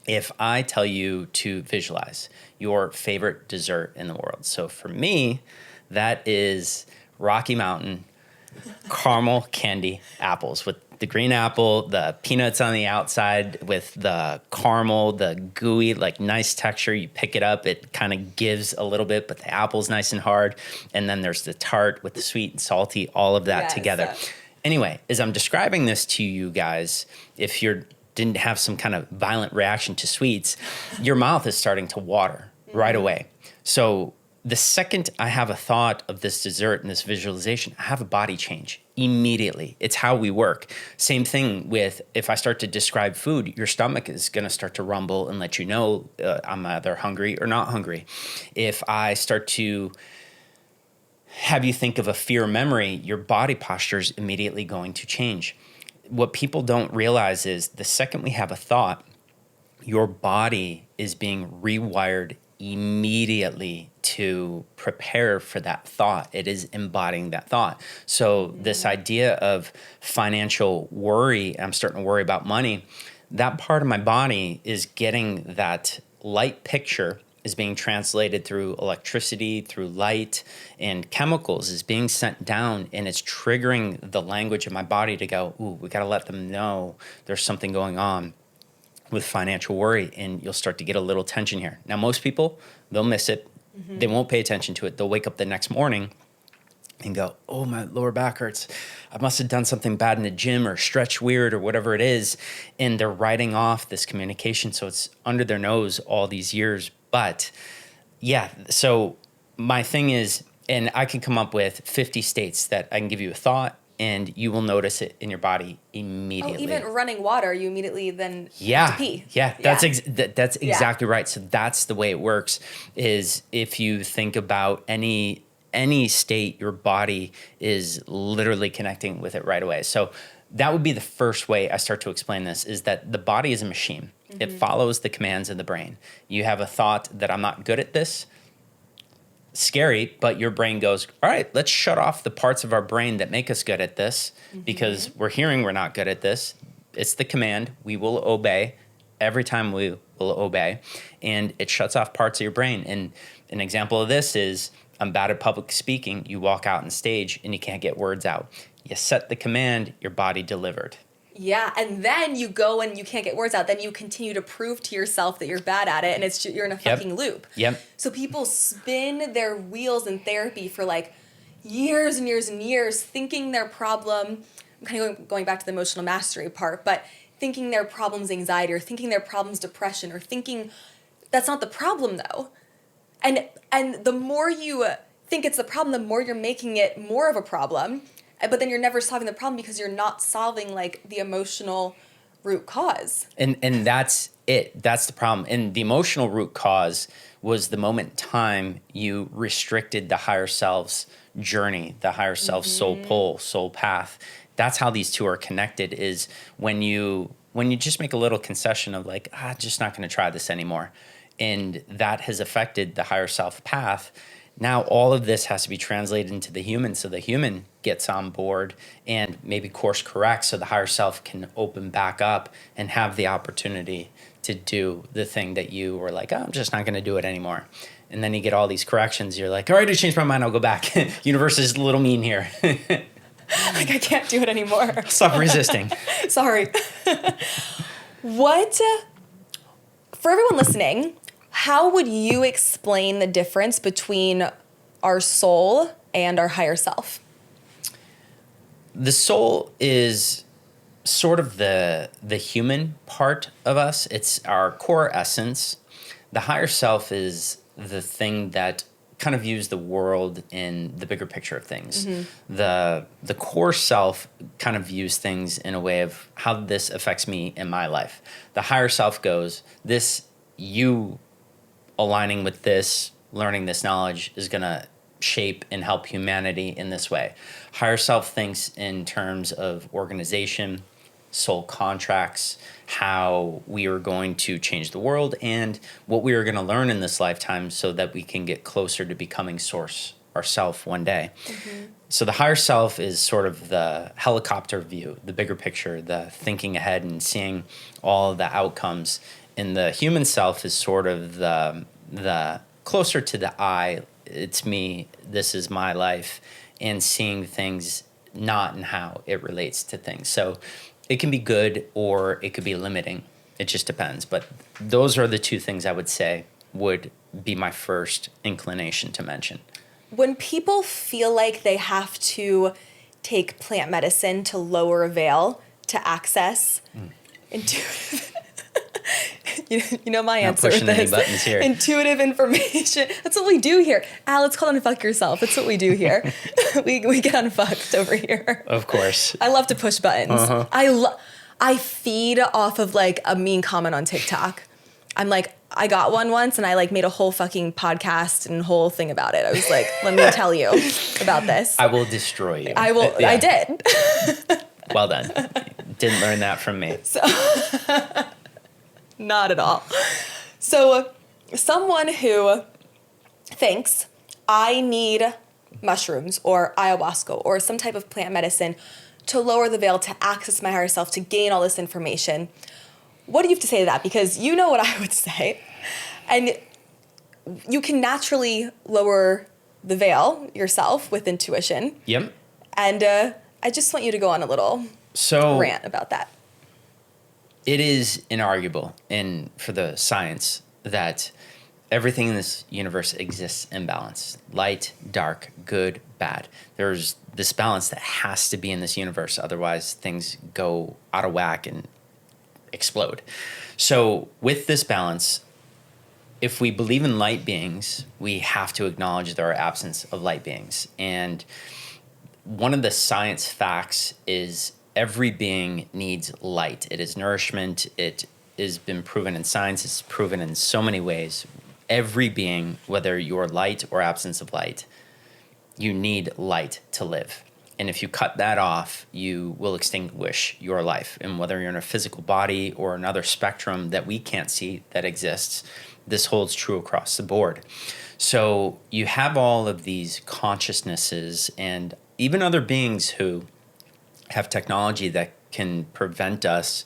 If I tell you to visualize your favorite dessert in the world, so for me, that is Rocky Mountain caramel candy apples with the green apple, the peanuts on the outside with the caramel, the gooey, like nice texture. You pick it up, it kind of gives a little bit, but the apple's nice and hard. And then there's the tart with the sweet and salty, all of that together. Anyway, as I'm describing this to you guys, if you didn't have some kind of violent reaction to sweets, your mouth is starting to water right away. So the second I have a thought of this dessert and this visualization, I have a body change immediately. It's how we work. Same thing with if I start to describe food, your stomach is going to start to rumble and let you know I'm either hungry or not hungry. If I start to have you think of a fear memory, your body posture is immediately going to change. What people don't realize is the second we have a thought, your body is being rewired immediately to prepare for that thought. It is embodying that thought. So this idea of financial worry, I'm starting to worry about money, that part of my body is getting that light picture is being translated through electricity, through light and chemicals is being sent down, and it's triggering the language of my body to go, ooh, we got to let them know there's something going on with financial worry, and you'll start to get a little tension here. Now, most people, they'll miss it. They won't pay attention to it. They'll wake up the next morning and go, oh, my lower back hurts. I must have done something bad in the gym or stretched weird or whatever it is. And they're writing off this communication. So it's under their nose all these years. But yeah, so my thing is, and I can come up with 50 states that I can give you a thought and you will notice it in your body immediately. Oh, even running water, you immediately then have to pee. Yeah, that's exactly right. So that's the way it works, is if you think about any state, your body is literally connecting with it right away. So that would be the first way I start to explain this, is that the body is a machine. It follows the commands of the brain. You have a thought that I'm not good at this. Scary, but your brain goes, all right, let's shut off the parts of our brain that make us good at this because we're hearing we're not good at this. It's the command. We will obey. Every time we will obey. And it shuts off parts of your brain. And an example of this is, I'm bad at public speaking. You walk out on stage and you can't get words out. You set the command, your body delivered. Yeah, and then you go and you can't get words out. Then you continue to prove to yourself that you're bad at it, and you're in a fucking loop. Yep. So people spin their wheels in therapy for like years and years and years, thinking their problem. I'm kind of going back to the emotional mastery part, but thinking their problem's anxiety, or thinking their problem's depression, or thinking that's not the problem though. And the more you think it's the problem, the more you're making it more of a problem. But then you're never solving the problem because you're not solving like the emotional root cause. And that's it. That's the problem. And the emotional root cause was the moment in time you restricted the higher self's journey, the higher self's soul pull, soul path. That's how these two are connected, is when you just make a little concession of like, just not going to try this anymore. And that has affected the higher self path. Now all of this has to be translated into the human, so the human gets on board and maybe course corrects so the higher self can open back up and have the opportunity to do the thing that you were like, oh, I'm just not going to do it anymore. And then you get all these corrections. You're like, all right, I changed my mind. I'll go back. Universe is a little mean here. Like, I can't do it anymore. Stop resisting. Sorry. What, for everyone listening, how would you explain the difference between our soul and our higher self? The soul is sort of the human part of us. It's our core essence. The higher self is the thing that kind of views the world in the bigger picture of things. Mm-hmm. The core self kind of views things in a way of how this affects me in my life. The higher self goes, this, you aligning with this, learning this knowledge is going to shape and help humanity in this way. Higher self thinks in terms of organization, soul contracts, how we are going to change the world, and what we are going to learn in this lifetime so that we can get closer to becoming source ourself one day. Mm-hmm. So the higher self is sort of the helicopter view, the bigger picture, the thinking ahead and seeing all of the outcomes. And the human self is sort of the closer to the I, it's me, this is my life, and seeing things not in how it relates to things. So it can be good or it could be limiting. It just depends. But those are the two things I would say would be my first inclination to mention. When people feel like they have to take plant medicine to lower a veil to access intuitive, you know my answer with this. Buttons here. Intuitive information. That's what we do here. Al, it's called Unfuck Yourself. That's what we do here. we get unfucked over here. Of course. I love to push buttons. Uh-huh. I feed off of like a mean comment on TikTok. I'm like, I got one once and I like made a whole fucking podcast and whole thing about it. I was like, let me tell you about this. I will destroy you. I will. Yeah. I did. Well done. Didn't learn that from me. So, not at all. So someone who thinks I need mushrooms or ayahuasca or some type of plant medicine to lower the veil, to access my higher self, to gain all this information. What do you have to say to that? Because you know what I would say. And you can naturally lower the veil yourself with intuition. Yep. And I just want you to go on a little rant about that. It is inarguable for the science that everything in this universe exists in balance. Light, dark, good, bad. There's this balance that has to be in this universe. Otherwise, things go out of whack and explode. So with this balance, if we believe in light beings, we have to acknowledge there are absence of light beings. And one of the science facts is every being needs light. It is nourishment. It has been proven in science. It's proven in so many ways. Every being, whether you're light or absence of light, you need light to live. And if you cut that off, you will extinguish your life. And whether you're in a physical body or another spectrum that we can't see that exists, this holds true across the board. So you have all of these consciousnesses and even other beings who have technology that can prevent us,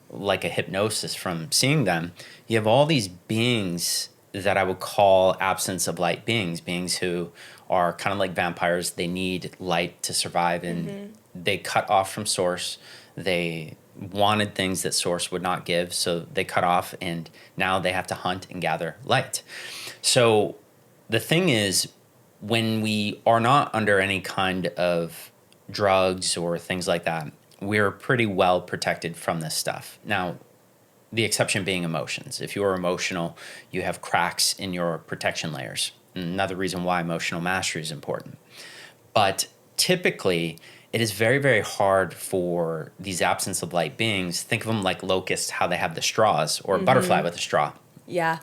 like a hypnosis, from seeing them. You have all these beings that I would call absence of light beings, beings who are kind of like vampires. They need light to survive, and they cut off from source. They wanted things that source would not give, so they cut off, and now they have to hunt and gather light. So the thing is, when we are not under any kind of drugs or things like that, we're pretty well protected from this stuff. Now, the exception being emotions. If you're emotional, you have cracks in your protection layers. Another reason why emotional mastery is important. But typically, it is very, very hard for these absence of light beings. Think of them like locusts, how they have the straws, or a butterfly with a straw. Yeah.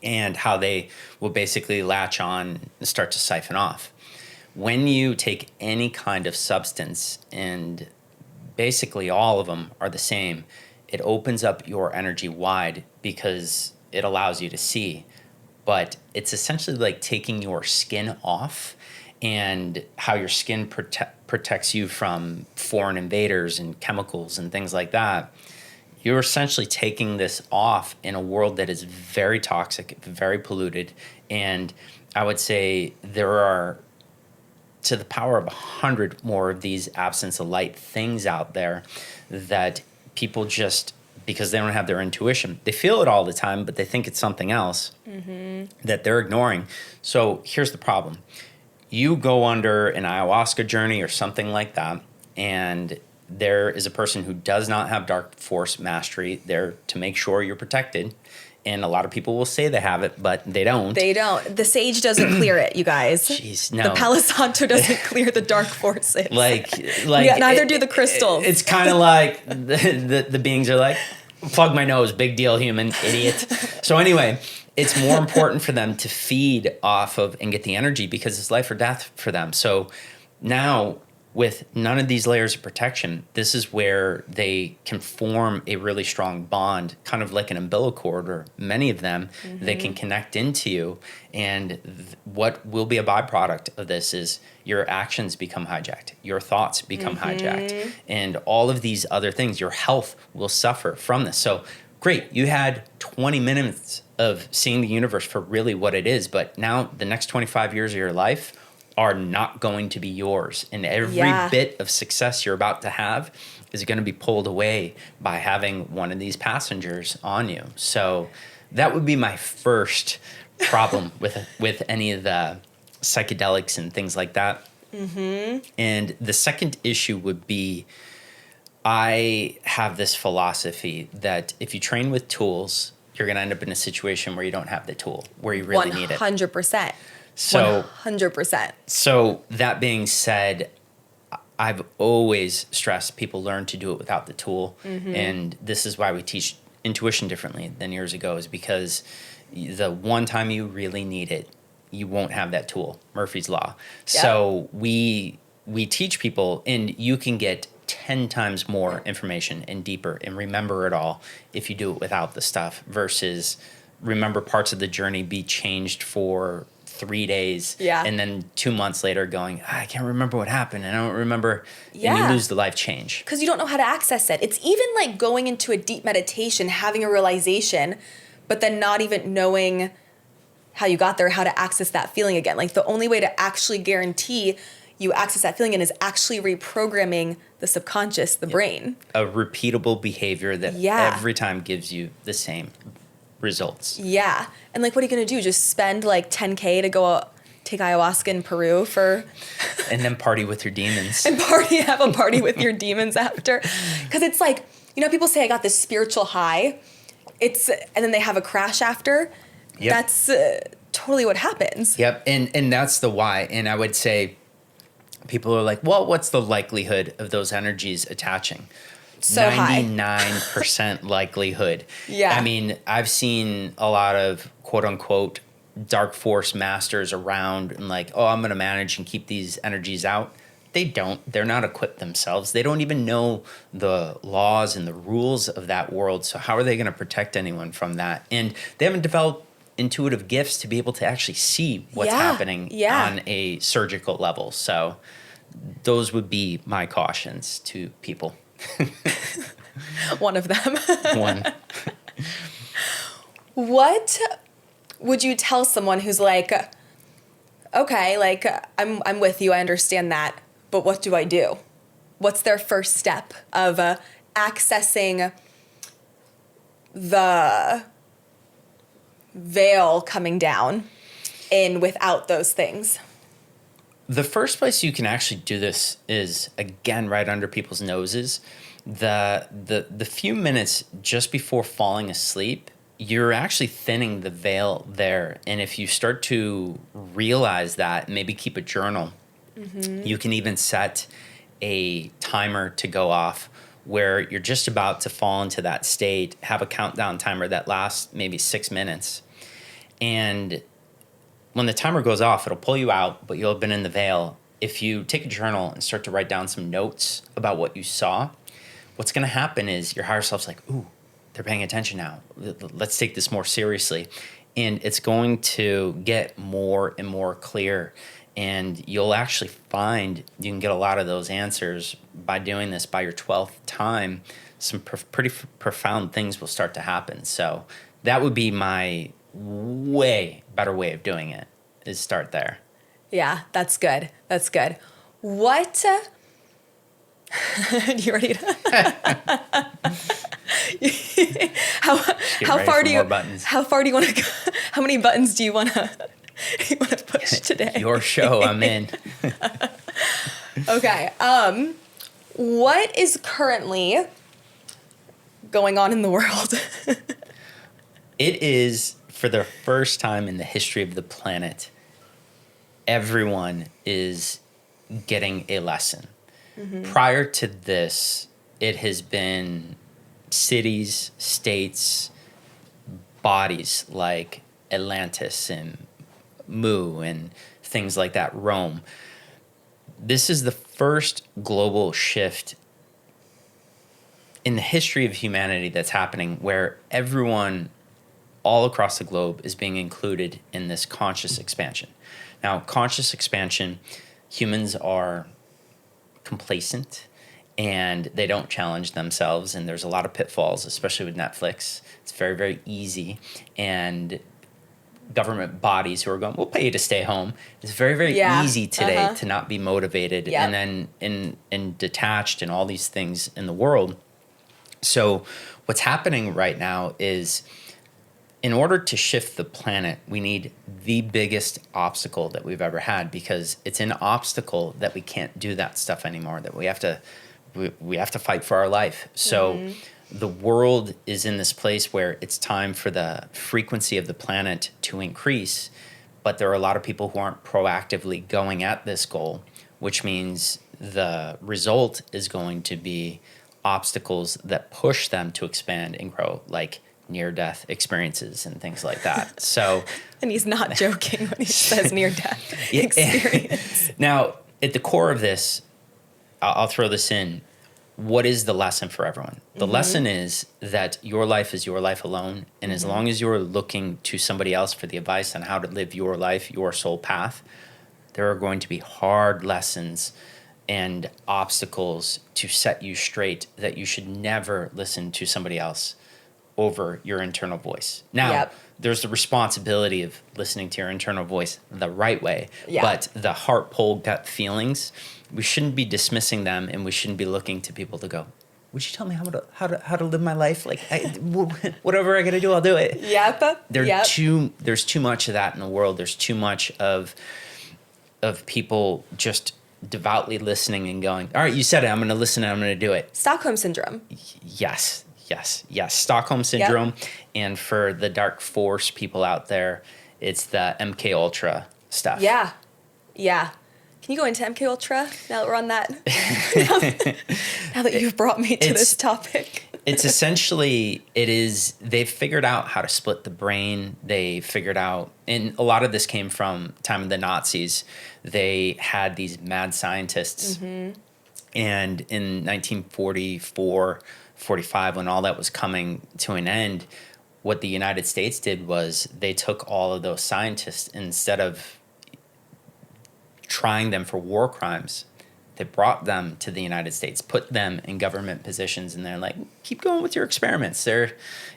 And how they will basically latch on and start to siphon off. When you take any kind of substance, and basically all of them are the same, it opens up your energy wide because it allows you to see but it's essentially like taking your skin off, and how your skin protects you from foreign invaders and chemicals and things like that. You're essentially taking this off in a world that is very toxic, very polluted. And I would say there are, to the power of 100 more of these absence of light things out there that people just, because they don't have their intuition, they feel it all the time, but they think it's something else that they're ignoring. So here's the problem. You go under an ayahuasca journey or something like that, and there is a person who does not have dark force mastery there to make sure you're protected. And a lot of people will say they have it, but they don't. They don't. The sage doesn't clear it, you guys. Jeez, no. The Palo Santo doesn't clear the dark forces. Like yeah, neither do the crystals. It's kind of like the beings are like, plug my nose, big deal, human, idiot. So anyway, it's more important for them to feed off of and get the energy, because it's life or death for them. So now, with none of these layers of protection, this is where they can form a really strong bond, kind of like an umbilical cord, or many of them, they can connect into you. And what will be a byproduct of this is your actions become hijacked, your thoughts become hijacked, and all of these other things, your health will suffer from this. So great, you had 20 minutes of seeing the universe for really what it is, but now the next 25 years of your life are not going to be yours. And every bit of success you're about to have is going to be pulled away by having one of these passengers on you. So that would be my first problem with any of the psychedelics and things like that. And the second issue would be, I have this philosophy that if you train with tools, you're going to end up in a situation where you don't have the tool, where you really need it. 100%. So 100%. So that being said, I've always stressed people learn to do it without the tool. And this is why we teach intuition differently than years ago, is because the one time you really need it, you won't have that tool. Murphy's Law. Yep. So we teach people, and you can get 10 times more information and deeper and remember it all if you do it without the stuff, versus remember parts of the journey be changed for 3 days, and then 2 months later going, I can't remember what happened, and I don't remember, and you lose the life change. Because you don't know how to access it. It's even like going into a deep meditation, having a realization, but then not even knowing how you got there, how to access that feeling again. Like the only way to actually guarantee you access that feeling again is actually reprogramming the subconscious, the brain. A repeatable behavior that every time gives you the same results. Yeah. And like, what are you going to do? Just spend like $10K to go take ayahuasca in Peru for... and then party with your demons. And have a party with your demons after. Because it's like, you know, people say I got this spiritual high. And then they have a crash after. Yep. That's totally what happens. Yep. And that's the why. And I would say people are like, well, what's the likelihood of those energies attaching? So 99% likelihood. Yeah. I mean, I've seen a lot of quote unquote dark force masters around and like, oh, I'm going to manage and keep these energies out. They don't. They're not equipped themselves. They don't even know the laws and the rules of that world. So how are they going to protect anyone from that? And they haven't developed intuitive gifts to be able to actually see what's happening on a surgical level. So those would be my cautions to people. One of them. One. What would you tell someone who's like, okay, like I'm with you, I understand that, but what do I do? What's their first step of accessing the veil coming down in without those things? The first place you can actually do this is, again, right under people's noses. The few minutes just before falling asleep, you're actually thinning the veil there. And if you start to realize that, maybe keep a journal, you can even set a timer to go off where you're just about to fall into that state, have a countdown timer that lasts maybe 6 minutes. And when the timer goes off, it'll pull you out, but you'll have been in the veil. If you take a journal and start to write down some notes about what you saw, what's going to happen is your higher self's like, ooh, they're paying attention now. Let's take this more seriously. And it's going to get more and more clear. And you'll actually find you can get a lot of those answers by doing this by your 12th time. Some pretty profound things will start to happen. So that would be my way better way of doing it, is start there. Yeah, that's good. That's good. What? You ready to? how far do you? How far do you want to go? How many buttons do you want to? You want to push today? Your show, I'm in. Okay. What is currently going on in the world? It is, for the first time in the history of the planet, everyone is getting a lesson. Mm-hmm. Prior to this, it has been cities, states, bodies like Atlantis and Mu and things like that, Rome. This is the first global shift in the history of humanity that's happening, where everyone all across the globe is being included in this conscious expansion. Now, conscious expansion, humans are complacent and they don't challenge themselves, and there's a lot of pitfalls, especially with Netflix. It's very, very easy, and government bodies who are going, we'll pay you to stay home. It's very, very easy today to not be motivated, and then in detached and all these things in the world. So what's happening right now is, in order to shift the planet, we need the biggest obstacle that we've ever had, because it's an obstacle that we can't do that stuff anymore, that we have to fight for our life. So the world is in this place where it's time for the frequency of the planet to increase, but there are a lot of people who aren't proactively going at this goal, which means the result is going to be obstacles that push them to expand and grow, like near-death experiences and things like that. So, and he's not joking when he says near-death experience. Now, at the core of this, I'll throw this in. What is the lesson for everyone? The lesson is that your life is your life alone. And as long as you're looking to somebody else for the advice on how to live your life, your soul path, there are going to be hard lessons and obstacles to set you straight, that you should never listen to somebody else over your internal voice. Now, there's the responsibility of listening to your internal voice the right way, but the heart pull gut feelings, we shouldn't be dismissing them, and we shouldn't be looking to people to go, would you tell me how to live my life? Like, whatever I got to do, I'll do it. There's too much of that in the world. There's too much of people just devoutly listening and going, all right, you said it, I'm going to listen and I'm going to do it. Stockholm Syndrome. Yes. Stockholm Syndrome. And for the dark force people out there, it's the MK Ultra stuff. Yeah. Can you go into MK Ultra now that we're on that? now that you've brought me to this topic. It's essentially, they've figured out how to split the brain. They figured out, and a lot of this came from time of the Nazis. They had these mad scientists. And in 1944, 45, when all that was coming to an end, what the United States did was they took all of those scientists, instead of trying them for war crimes, they brought them to the United States, put them in government positions, and they're like, keep going with your experiments.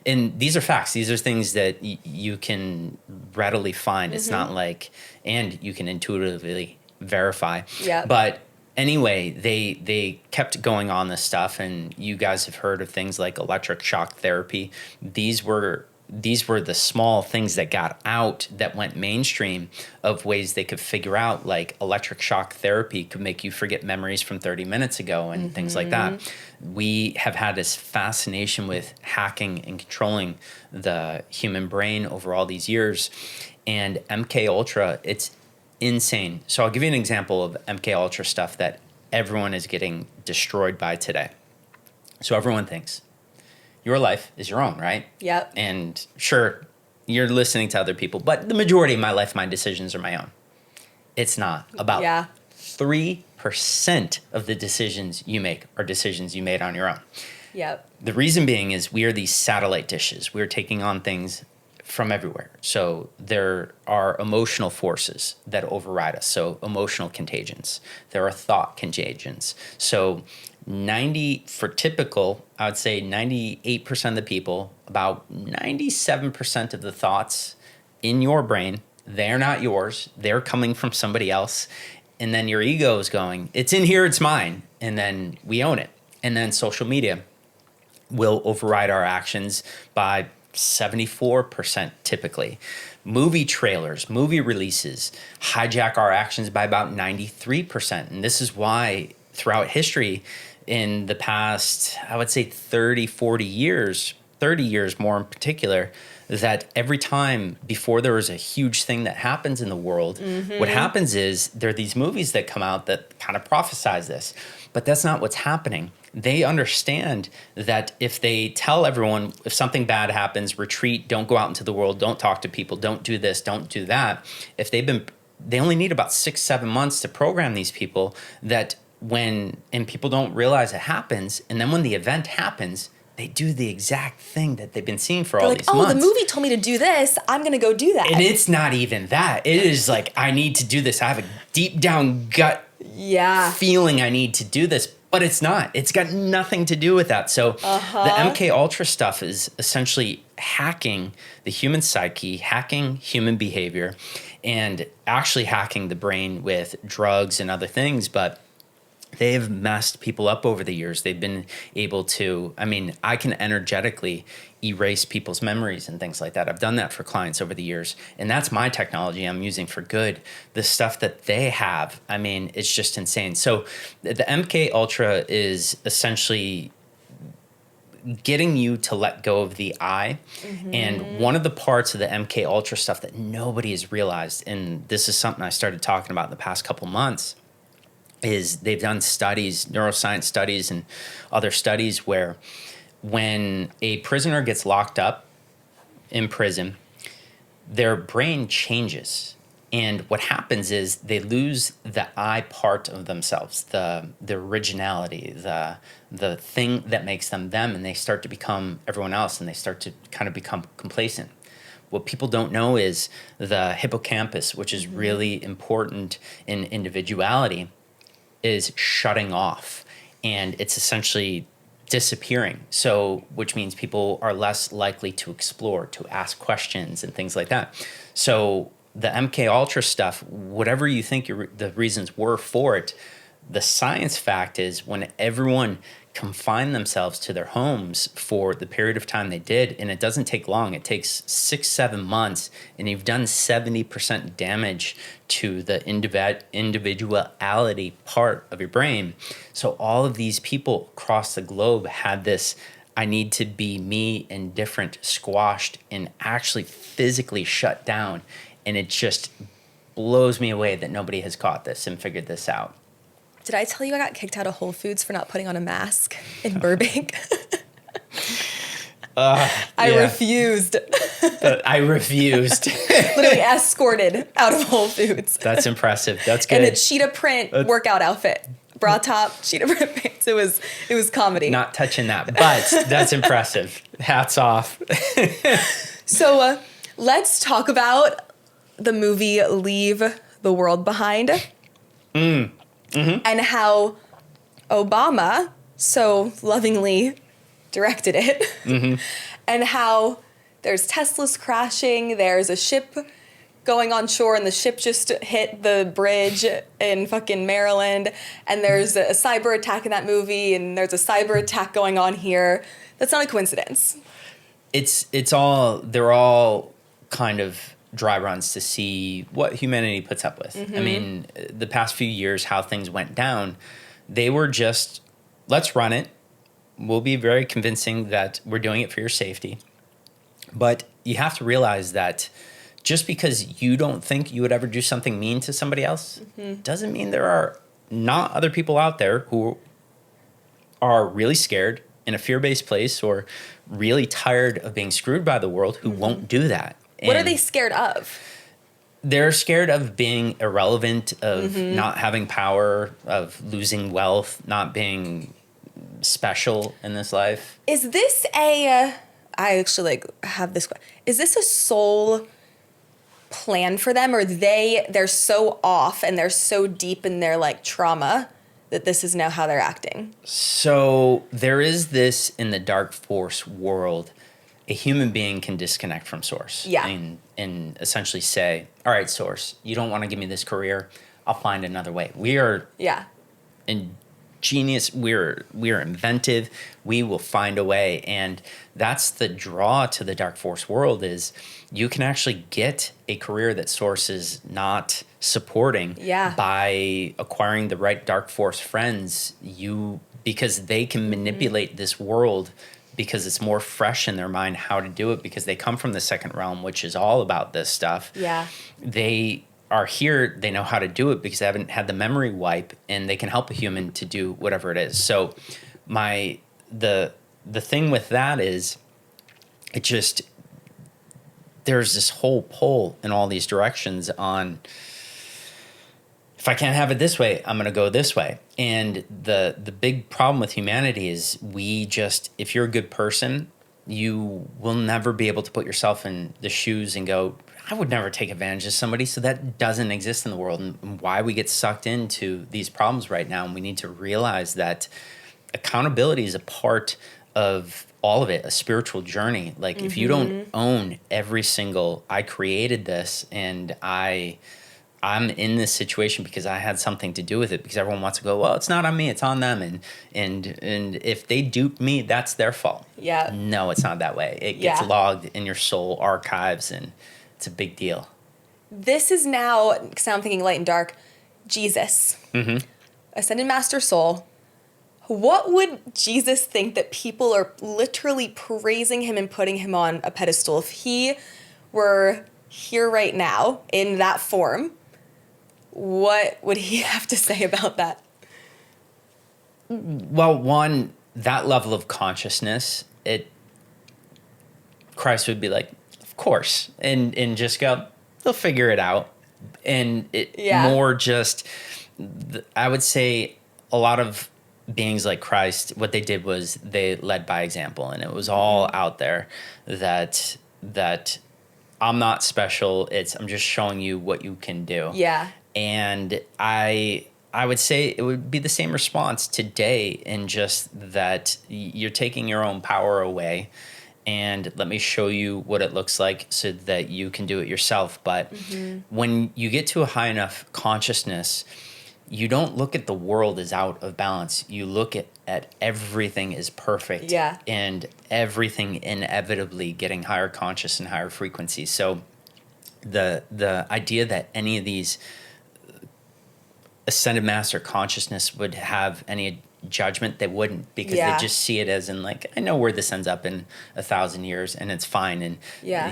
And these are facts. These are things that you can readily find. It's not like, and you can intuitively verify. But anyway, they kept going on this stuff, and you guys have heard of things like electric shock therapy. These were the small things that got out, that went mainstream, of ways they could figure out, like electric shock therapy could make you forget memories from 30 minutes ago and things like that. We have had this fascination with hacking and controlling the human brain over all these years, and MK Ultra, it's insane. So I'll give you an example of MK Ultra stuff that everyone is getting destroyed by today. So everyone thinks your life is your own, right? Yep. And sure, you're listening to other people, but the majority of my life, my decisions are my own. It's not. About 3% of the decisions you make are decisions you made on your own. Yep. The reason being is we are these satellite dishes. We're taking on things from everywhere. So there are emotional forces that override us. So emotional contagions. There are thought contagions. So for typical, I would say 98% of the people, about 97% of the thoughts in your brain, they're not yours. They're coming from somebody else. And then your ego is going, it's in here, it's mine. And then we own it. And then social media will override our actions by 74% typically. Movie trailers, movie releases hijack our actions by about 93%. And this is why throughout history, in the past, I would say 30 years more in particular, that every time before there was a huge thing that happens in the world, what happens is there are these movies that come out that kind of prophesize this. But that's not what's happening. They understand that if they tell everyone, if something bad happens, retreat, don't go out into the world, don't talk to people, don't do this, don't do that. They only need about 6-7 months to program these people and people don't realize it happens. And then when the event happens, they do the exact thing that they've been seeing for all these months. The movie told me to do this. I'm going to go do that. And it's not even that. It is like, I need to do this. I have a deep down gut feeling I need to do this, but it's not. It's got nothing to do with that. So the MK Ultra stuff is essentially hacking the human psyche, hacking human behavior, and actually hacking the brain with drugs and other things. But they've messed people up over the years. They've been able to, I can energetically erase people's memories and things like that. I've done that for clients over the years. And that's my technology I'm using for good. The stuff that they have, it's just insane. So the MK Ultra is essentially getting you to let go of the I. And one of the parts of the MK Ultra stuff that nobody has realized, and this is something I started talking about in the past couple months, is they've done studies, neuroscience studies and other studies where when a prisoner gets locked up in prison, their brain changes. And what happens is they lose the I part of themselves, the originality, the thing that makes them them, and they start to become everyone else, and they start to kind of become complacent. What people don't know is the hippocampus, which is really important in individuality, is shutting off, and it's essentially disappearing. So, which means people are less likely to explore, to ask questions and things like that. So the MK Ultra stuff, whatever you think the reasons were for it, the science fact is when everyone confined themselves to their homes for the period of time they did, and it doesn't take long, it takes 6-7 months, and you've done 70% damage to the individuality part of your brain. So all of these people across the globe had this, I need to be me and different, squashed and actually physically shut down. And it just blows me away that nobody has caught this and figured this out. Did I tell you I got kicked out of Whole Foods for not putting on a mask in Burbank? I refused. I refused. Literally escorted out of Whole Foods. That's impressive. That's good. And a cheetah print workout outfit. Bra top, cheetah print pants. It was comedy. Not touching that, but that's impressive. Hats off. So let's talk about the movie Leave the World Behind. And how Obama so lovingly directed it. And how there's Teslas crashing, there's a ship going on shore, and the ship just hit the bridge in fucking Maryland, and there's a cyber attack in that movie, and there's a cyber attack going on here. That's not a coincidence. They're all kind of dry runs to see what humanity puts up with. The past few years, how things went down, they were just, let's run it. We'll be very convincing that we're doing it for your safety. But you have to realize that just because you don't think you would ever do something mean to somebody else doesn't mean there are not other people out there who are really scared in a fear-based place or really tired of being screwed by the world who won't do that. What are they scared of? They're scared of being irrelevant, of not having power, of losing wealth, not being special in this life. Is this a I actually like have this. Is this a soul plan for them, or they're so off and they're so deep in their like trauma that this is now how they're acting? So there is this in the dark force world. A human being can disconnect from source. Yeah. And essentially say, all right, source, you don't want to give me this career. I'll find another way. We are ingenious. We're inventive. We will find a way. And that's the draw to the dark force world is you can actually get a career that source is not supporting by acquiring the right dark force friends. Because they can manipulate this world because it's more fresh in their mind how to do it because they come from the second realm, which is all about this stuff. Yeah. They are here, they know how to do it because they haven't had the memory wipe and they can help a human to do whatever it is. So the thing with that is there's this whole pull in all these directions on if I can't have it this way, I'm going to go this way. And the big problem with humanity is if you're a good person, you will never be able to put yourself in the shoes and go, I would never take advantage of somebody. So that doesn't exist in the world. And why we get sucked into these problems right now. And we need to realize that accountability is a part of all of it, a spiritual journey. Like if you don't own every single, I created this and I'm in this situation because I had something to do with it, because everyone wants to go, well, it's not on me, it's on them. And if they dupe me, that's their fault. Yeah. No, it's not that way. It gets logged in your soul archives and it's a big deal. This is now, because I'm thinking light and dark, Jesus, Ascended Master Soul. What would Jesus think that people are literally praising him and putting him on a pedestal? If he were here right now in that form, what would he have to say about that? Well, one, that level of consciousness, Christ would be like, of course, and just go, they'll figure it out. And more just, I would say a lot of beings like Christ, what they did was they led by example, and it was all out there that I'm not special. I'm just showing you what you can do. Yeah. And I would say it would be the same response today, in just that you're taking your own power away, and let me show you what it looks like so that you can do it yourself. But when you get to a high enough consciousness, you don't look at the world as out of balance. You look at everything is perfect. Yeah. And everything inevitably getting higher conscious and higher frequencies. So the idea that any of these ascended master consciousness would have any judgment, they wouldn't, because they just see it as in like, I know where this ends up in 1,000 years and it's fine. And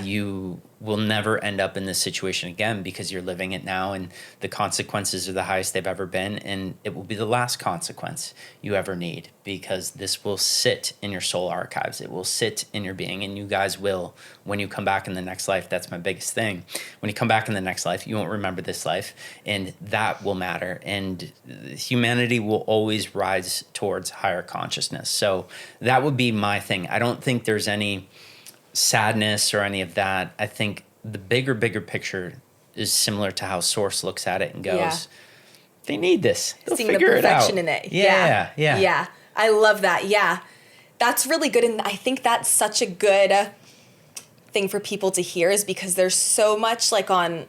you will never end up in this situation again because you're living it now, and the consequences are the highest they've ever been, and it will be the last consequence you ever need, because this will sit in your soul archives. It will sit in your being, and you guys will, when you come back in the next life, that's my biggest thing. When you come back in the next life, you won't remember this life, and that will matter. And humanity will always rise towards higher consciousness. So that would be my thing. I don't think there's any sadness or any of that. I think the bigger picture is similar to how Source looks at it and goes, they need this. They'll Seeing the figure perfection it out. in it. Yeah. I love that. Yeah. That's really good. And I think that's such a good thing for people to hear, is because there's so much like on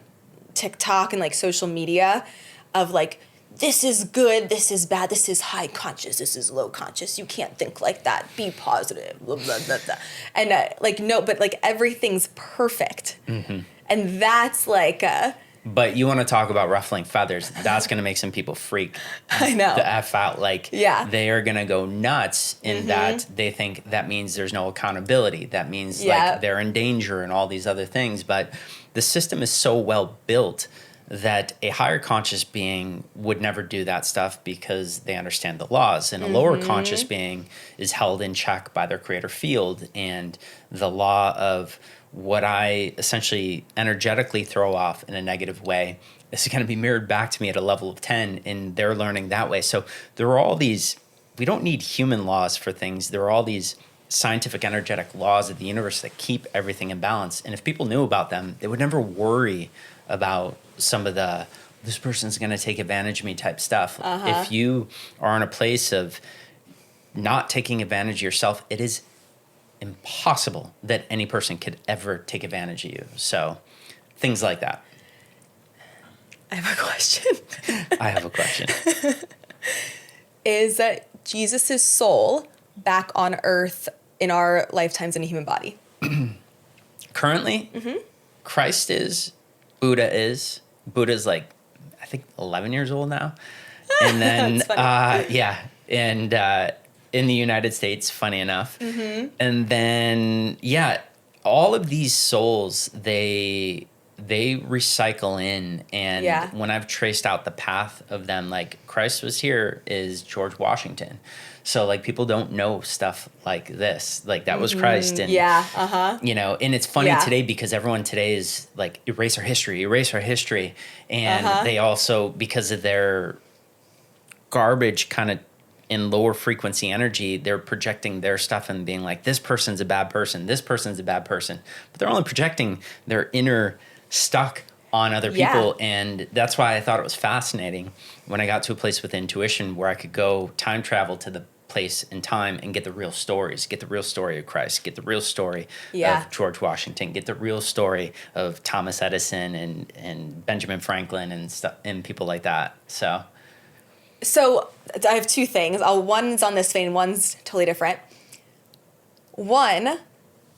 TikTok and like social media of like, this is good, this is bad, this is high conscious, this is low conscious, you can't think like that, be positive, blah, blah, blah, blah. And no, but like everything's perfect. And that's like... but you want to talk about ruffling feathers, that's going to make some people freak I know. the F out. Like, they are going to go nuts in that they think that means there's no accountability. That means like they're in danger and all these other things. But the system is so well built that a higher conscious being would never do that stuff because they understand the laws. And a lower conscious being is held in check by their creator field. And the law of what I essentially energetically throw off in a negative way is going to be mirrored back to me at a level of 10, and they're learning that way. So there are all these, we don't need human laws for things. There are all these scientific energetic laws of the universe that keep everything in balance. And if people knew about them, they would never worry about some of the, this person's going to take advantage of me type stuff. If you are in a place of not taking advantage of yourself, it is impossible that any person could ever take advantage of you. So things like that. I have a question. I have a question. Is Jesus' soul back on earth in our lifetimes in a human body? Currently, Christ is, Buddha is. Buddha's like, I think 11 years old now. And then, yeah. And in the United States, funny enough. And then, yeah, all of these souls, they recycle in. And when I've traced out the path of them, like Christ was here is George Washington. So like people don't know stuff like this, like that was Christ. And you know, and it's funny today because everyone today is like erase our history. And they also, because of their garbage kind of in lower frequency energy, they're projecting their stuff and being like, this person's a bad person. This person's a bad person. But they're only projecting their inner stuck on other people. And that's why I thought it was fascinating when I got to a place with intuition where I could go time travel to the place and time and get the real stories, get the real story of Christ, get the real story of George Washington, get the real story of Thomas Edison and Benjamin Franklin and stuff and people like that. So I have two things. One's on this vein, one's totally different. One,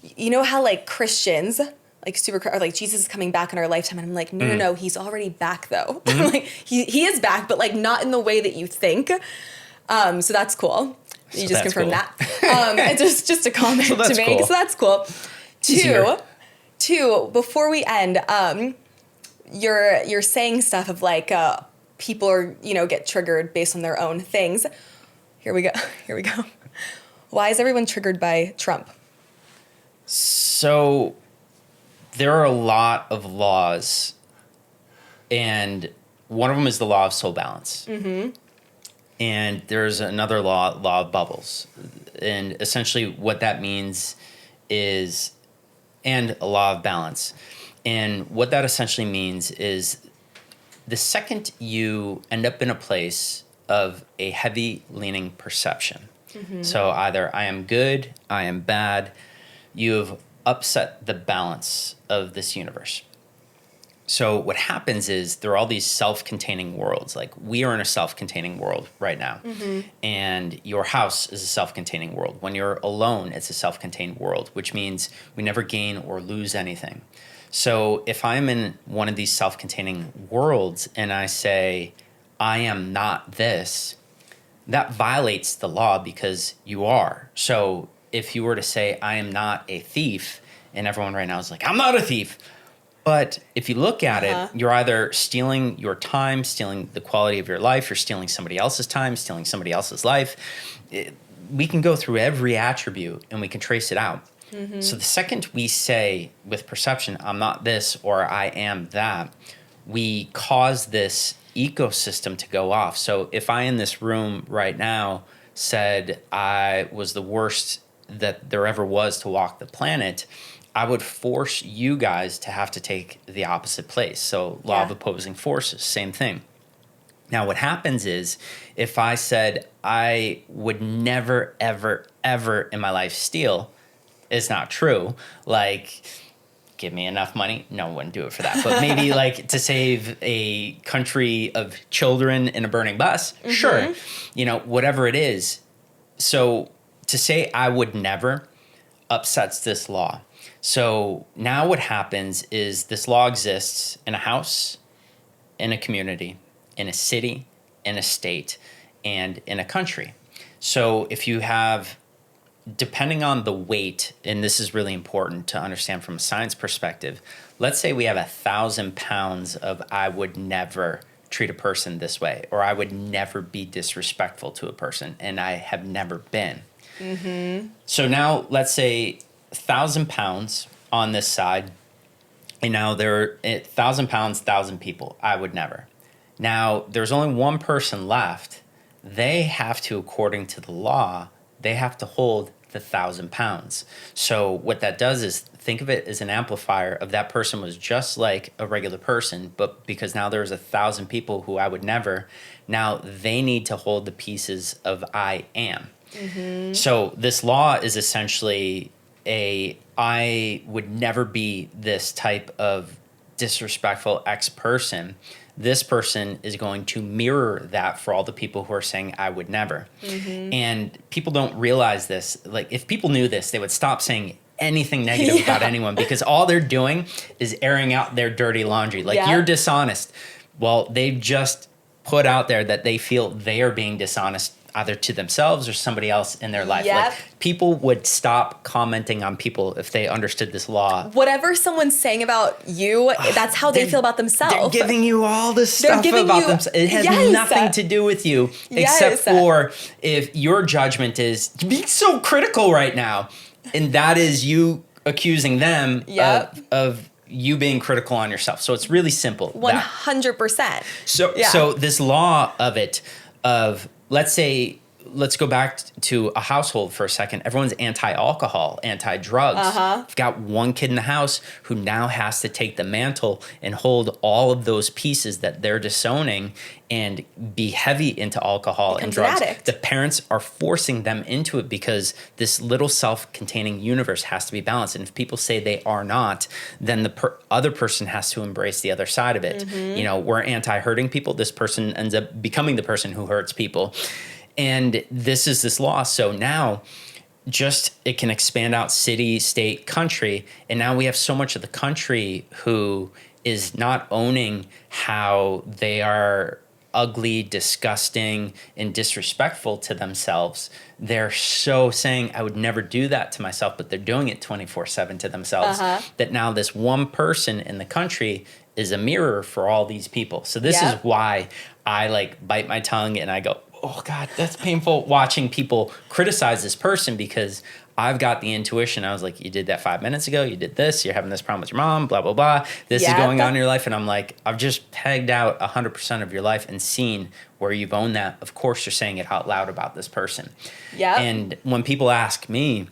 you know how like Christians like super, or like Jesus is coming back in our lifetime, and I'm like, no, he's already back though. Like he is back, but like not in the way that you think. So that's cool. You just confirmed that. It's just a comment to make. Cool. So that's cool. Two. Before we end, you're saying stuff of like people are get triggered based on their own things. Here we go. Why is everyone triggered by Trump? So there are a lot of laws, and one of them is the law of soul balance. And there's another law of bubbles. And essentially what that means is, and a law of balance. And what that essentially means is the second you end up in a place of a heavy leaning perception. So either I am good, I am bad, you have upset the balance of this universe. So what happens is there are all these self-containing worlds. Like we are in a self-containing world right now. And your house is a self-containing world. When you're alone, it's a self-contained world, which means we never gain or lose anything. So if I'm in one of these self-containing worlds and I say, I am not this, that violates the law because you are. So if you were to say, I am not a thief, and everyone right now is like, I'm not a thief. But if you look at it, you're either stealing your time, stealing the quality of your life, you're stealing somebody else's time, stealing somebody else's life. We can go through every attribute and we can trace it out. So the second we say with perception, I'm not this or I am that, we cause this ecosystem to go off. So if I in this room right now said I was the worst that there ever was to walk the planet, I would force you guys to have to take the opposite place. So law of opposing forces, same thing. Now what happens is if I said I would never, ever, ever in my life steal, it's not true. Like, give me enough money. No one wouldn't do it for that. But maybe like to save a country of children in a burning bus, sure. Whatever it is. So to say I would never upsets this law. So now what happens is this law exists in a house, in a community, in a city, in a state, and in a country. So if you have, depending on the weight, and this is really important to understand from a science perspective, let's say we have 1,000 pounds of I would never treat a person this way, or I would never be disrespectful to a person, and I have never been. So now let's say 1,000 pounds on this side, and now there are 1,000 pounds, 1,000 people. I would never. Now there's only one person left. They have to, according to the law, they have to hold the 1,000 pounds. So what that does is think of it as an amplifier of that person was just like a regular person, but because now there's 1,000 people who I would never, now they need to hold the pieces of I am. Mm-hmm. So this law is essentially I would never be this type of disrespectful ex-person. This person is going to mirror that for all the people who are saying I would never. Mm-hmm. And people don't realize this. Like, if people knew this, they would stop saying anything negative about anyone, because all they're doing is airing out their dirty laundry. Like, you're dishonest. Well, they've just put out there that they feel they are being dishonest, either to themselves or somebody else in their life. Like, people would stop commenting on people if they understood this law. Whatever someone's saying about you, that's how they feel about themselves. They're giving you all this stuff about themselves. It has nothing to do with you, except for if your judgment is, you're being so critical right now. And that is you accusing them of you being critical on yourself. So it's really simple. 100%. So this law of let's go back to a household for a second. Everyone's anti-alcohol, anti-drugs. We've got one kid in the house who now has to take the mantle and hold all of those pieces that they're disowning and be heavy into alcohol and drugs. The parents are forcing them into it because this little self-containing universe has to be balanced. And if people say they are not, then the other person has to embrace the other side of it. Mm-hmm. You know, we're anti-hurting people. This person ends up becoming the person who hurts people. And this is this law. So now it can expand out city, state, country. And now we have so much of the country who is not owning how they are ugly, disgusting, and disrespectful to themselves. They're so saying, I would never do that to myself, but they're doing it 24/7 to themselves. That now this one person in the country is a mirror for all these people. So this is why I bite my tongue and I go, oh God, that's painful watching people criticize this person, because I've got the intuition. I was like, you did that 5 minutes ago. You did this. You're having this problem with your mom, blah, blah, blah. This is going on in your life. And I'm like, I've just pegged out 100% of your life and seen where you've owned that. Of course, you're saying it out loud about this person. Yeah. And when people ask me,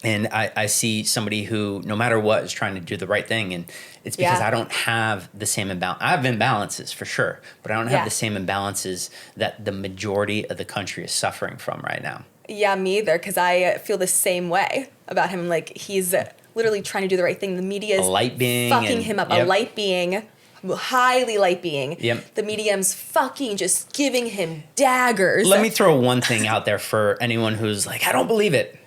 and I see somebody who, no matter what, is trying to do the right thing. And it's because I don't have the same imbalance. I have imbalances for sure, but I don't have the same imbalances that the majority of the country is suffering from right now. Yeah, me either, because I feel the same way about him. Like, he's literally trying to do the right thing. The media is fucking him up. A light being, highly light being. The medium's fucking just giving him daggers. Let me throw one thing out there for anyone who's like, I don't believe it.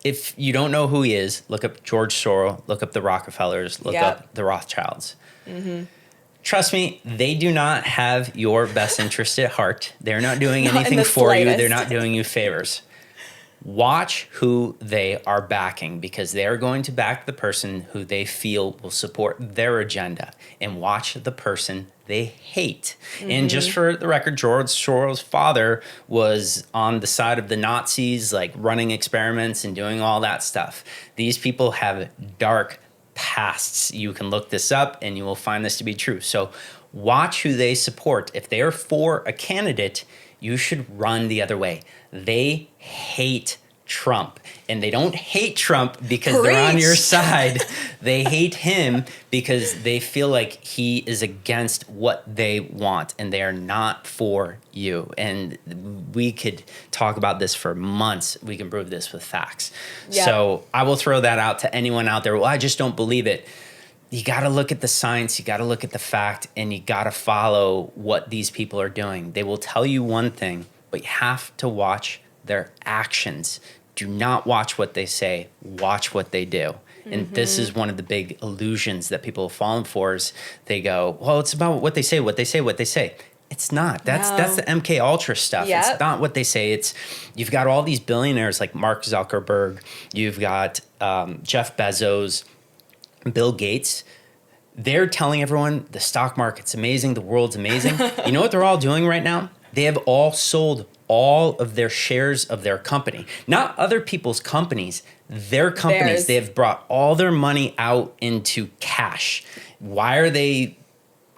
If you don't know who he is, look up George Soros, look up the Rockefellers, look up the Rothschilds. Mm-hmm. Trust me, they do not have your best interest at heart. They're not doing anything for you. They're not doing you favors. Watch who they are backing, because they are going to back the person who they feel will support their agenda, and watch the person they hate. Mm-hmm. And just for the record, George Soros' father was on the side of the Nazis, like running experiments and doing all that stuff. These people have dark pasts. You can look this up and you will find this to be true. So watch who they support. If they are for a candidate, you should run the other way. They hate Trump, and they don't hate Trump because they're on your side. They hate him because they feel like he is against what they want, and they are not for you. And we could talk about this for months. We can prove this with facts. So I will throw that out to anyone out there. Well, I just don't believe it. You got to look at the science, you got to look at the fact, and you got to follow what these people are doing. They will tell you one thing, but you have to watch their actions. Do not watch what they say, watch what they do. And this is one of the big illusions that people have fallen for, is they go, well, it's about what they say, what they say, what they say. It's not. That's the MK Ultra stuff. Yep. It's not what they say. It's, you've got all these billionaires like Mark Zuckerberg, you've got Jeff Bezos, Bill Gates. They're telling everyone the stock market's amazing, the world's amazing. You know what they're all doing right now? They have all sold all of their shares of their company. Not other people's companies, their companies. Theirs. They have brought all their money out into cash. Why are they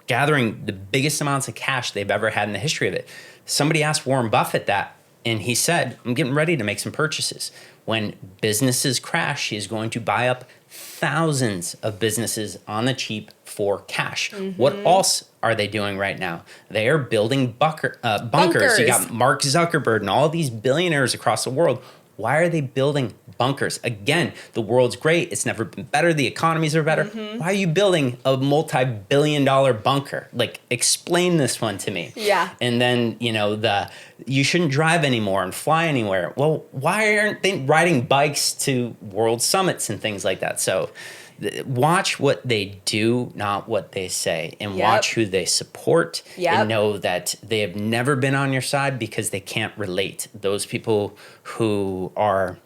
gathering the biggest amounts of cash they've ever had in the history of it? Somebody asked Warren Buffett that, And he said, I'm getting ready to make some purchases. When businesses crash, he is going to buy up thousands of businesses on the cheap for cash. What else are they doing right now? They are building bunkers. You got Mark Zuckerberg and all these billionaires across the world. Why are they building bunkers? Again, the world's great. It's never been better. The economies are better. Why are you building a multi-billion-dollar bunker? Like, explain this one to me. Yeah. And then, you shouldn't drive anymore and fly anywhere. Well, why aren't they riding bikes to world summits and things like that? So watch what they do, not what they say, and watch who they support, and know that they have never been on your side because they can't relate. Those people who are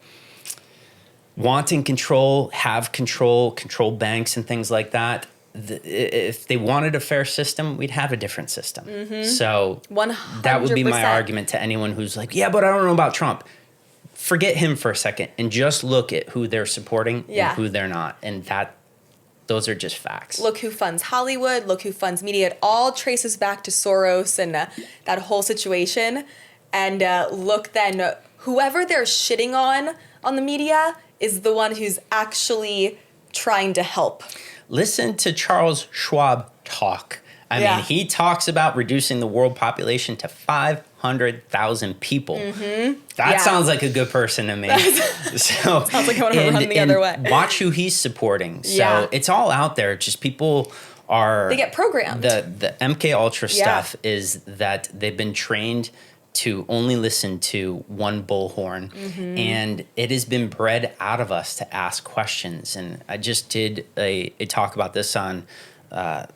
wanting control, have control banks and things like that. If they wanted a fair system, we'd have a different system. So 100%. that would be my argument to anyone who's like, yeah, but I don't know about Trump. Forget him for a second and just look at who they're supporting and who they're not. And those are just facts. Look who funds Hollywood. Look who funds media. It all traces back to Soros and that whole situation. And look then, whoever they're shitting on the media is the one who's actually trying to help. Listen to Charles Schwab talk. I mean, he talks about reducing the world population to 500,000 people. That sounds like a good person to me. So sounds like I want to run the other way. Watch who he's supporting. So it's all out there. Just people they get programmed. The MK Ultra stuff is that they've been trained to only listen to one bullhorn, and it has been bred out of us to ask questions. And I just did a talk about this on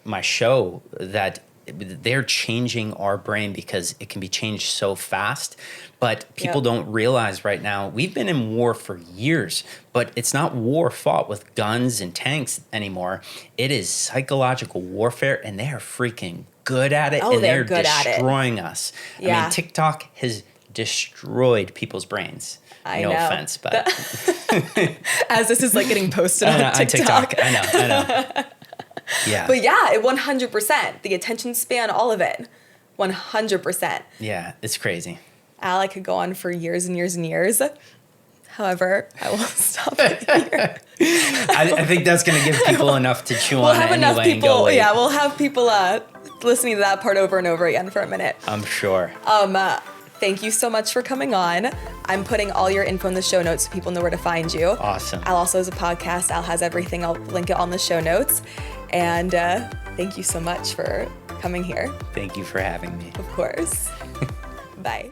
my show, that they're changing our brain because it can be changed so fast. But people don't realize right now, we've been in war for years, but it's not war fought with guns and tanks anymore. It is psychological warfare, and they are freaking good at it, and they're destroying us. I mean, TikTok has destroyed people's brains. No offense, but as this is like getting posted on TikTok. I know. Yeah. But yeah, 100%. The attention span, all of it. 100%. Yeah, it's crazy. Al, I could go on for years and years and years. However, I will stop it here. I think that's going to give people enough to chew on anyway and go, wait. Yeah, we'll have people listening to that part over and over again for a minute. I'm sure. Thank you so much for coming on. I'm putting all your info in the show notes so people know where to find you. Awesome. Al also has a podcast. Al has everything. I'll link it on the show notes. And thank you so much for coming here. Thank you for having me. Of course. Bye.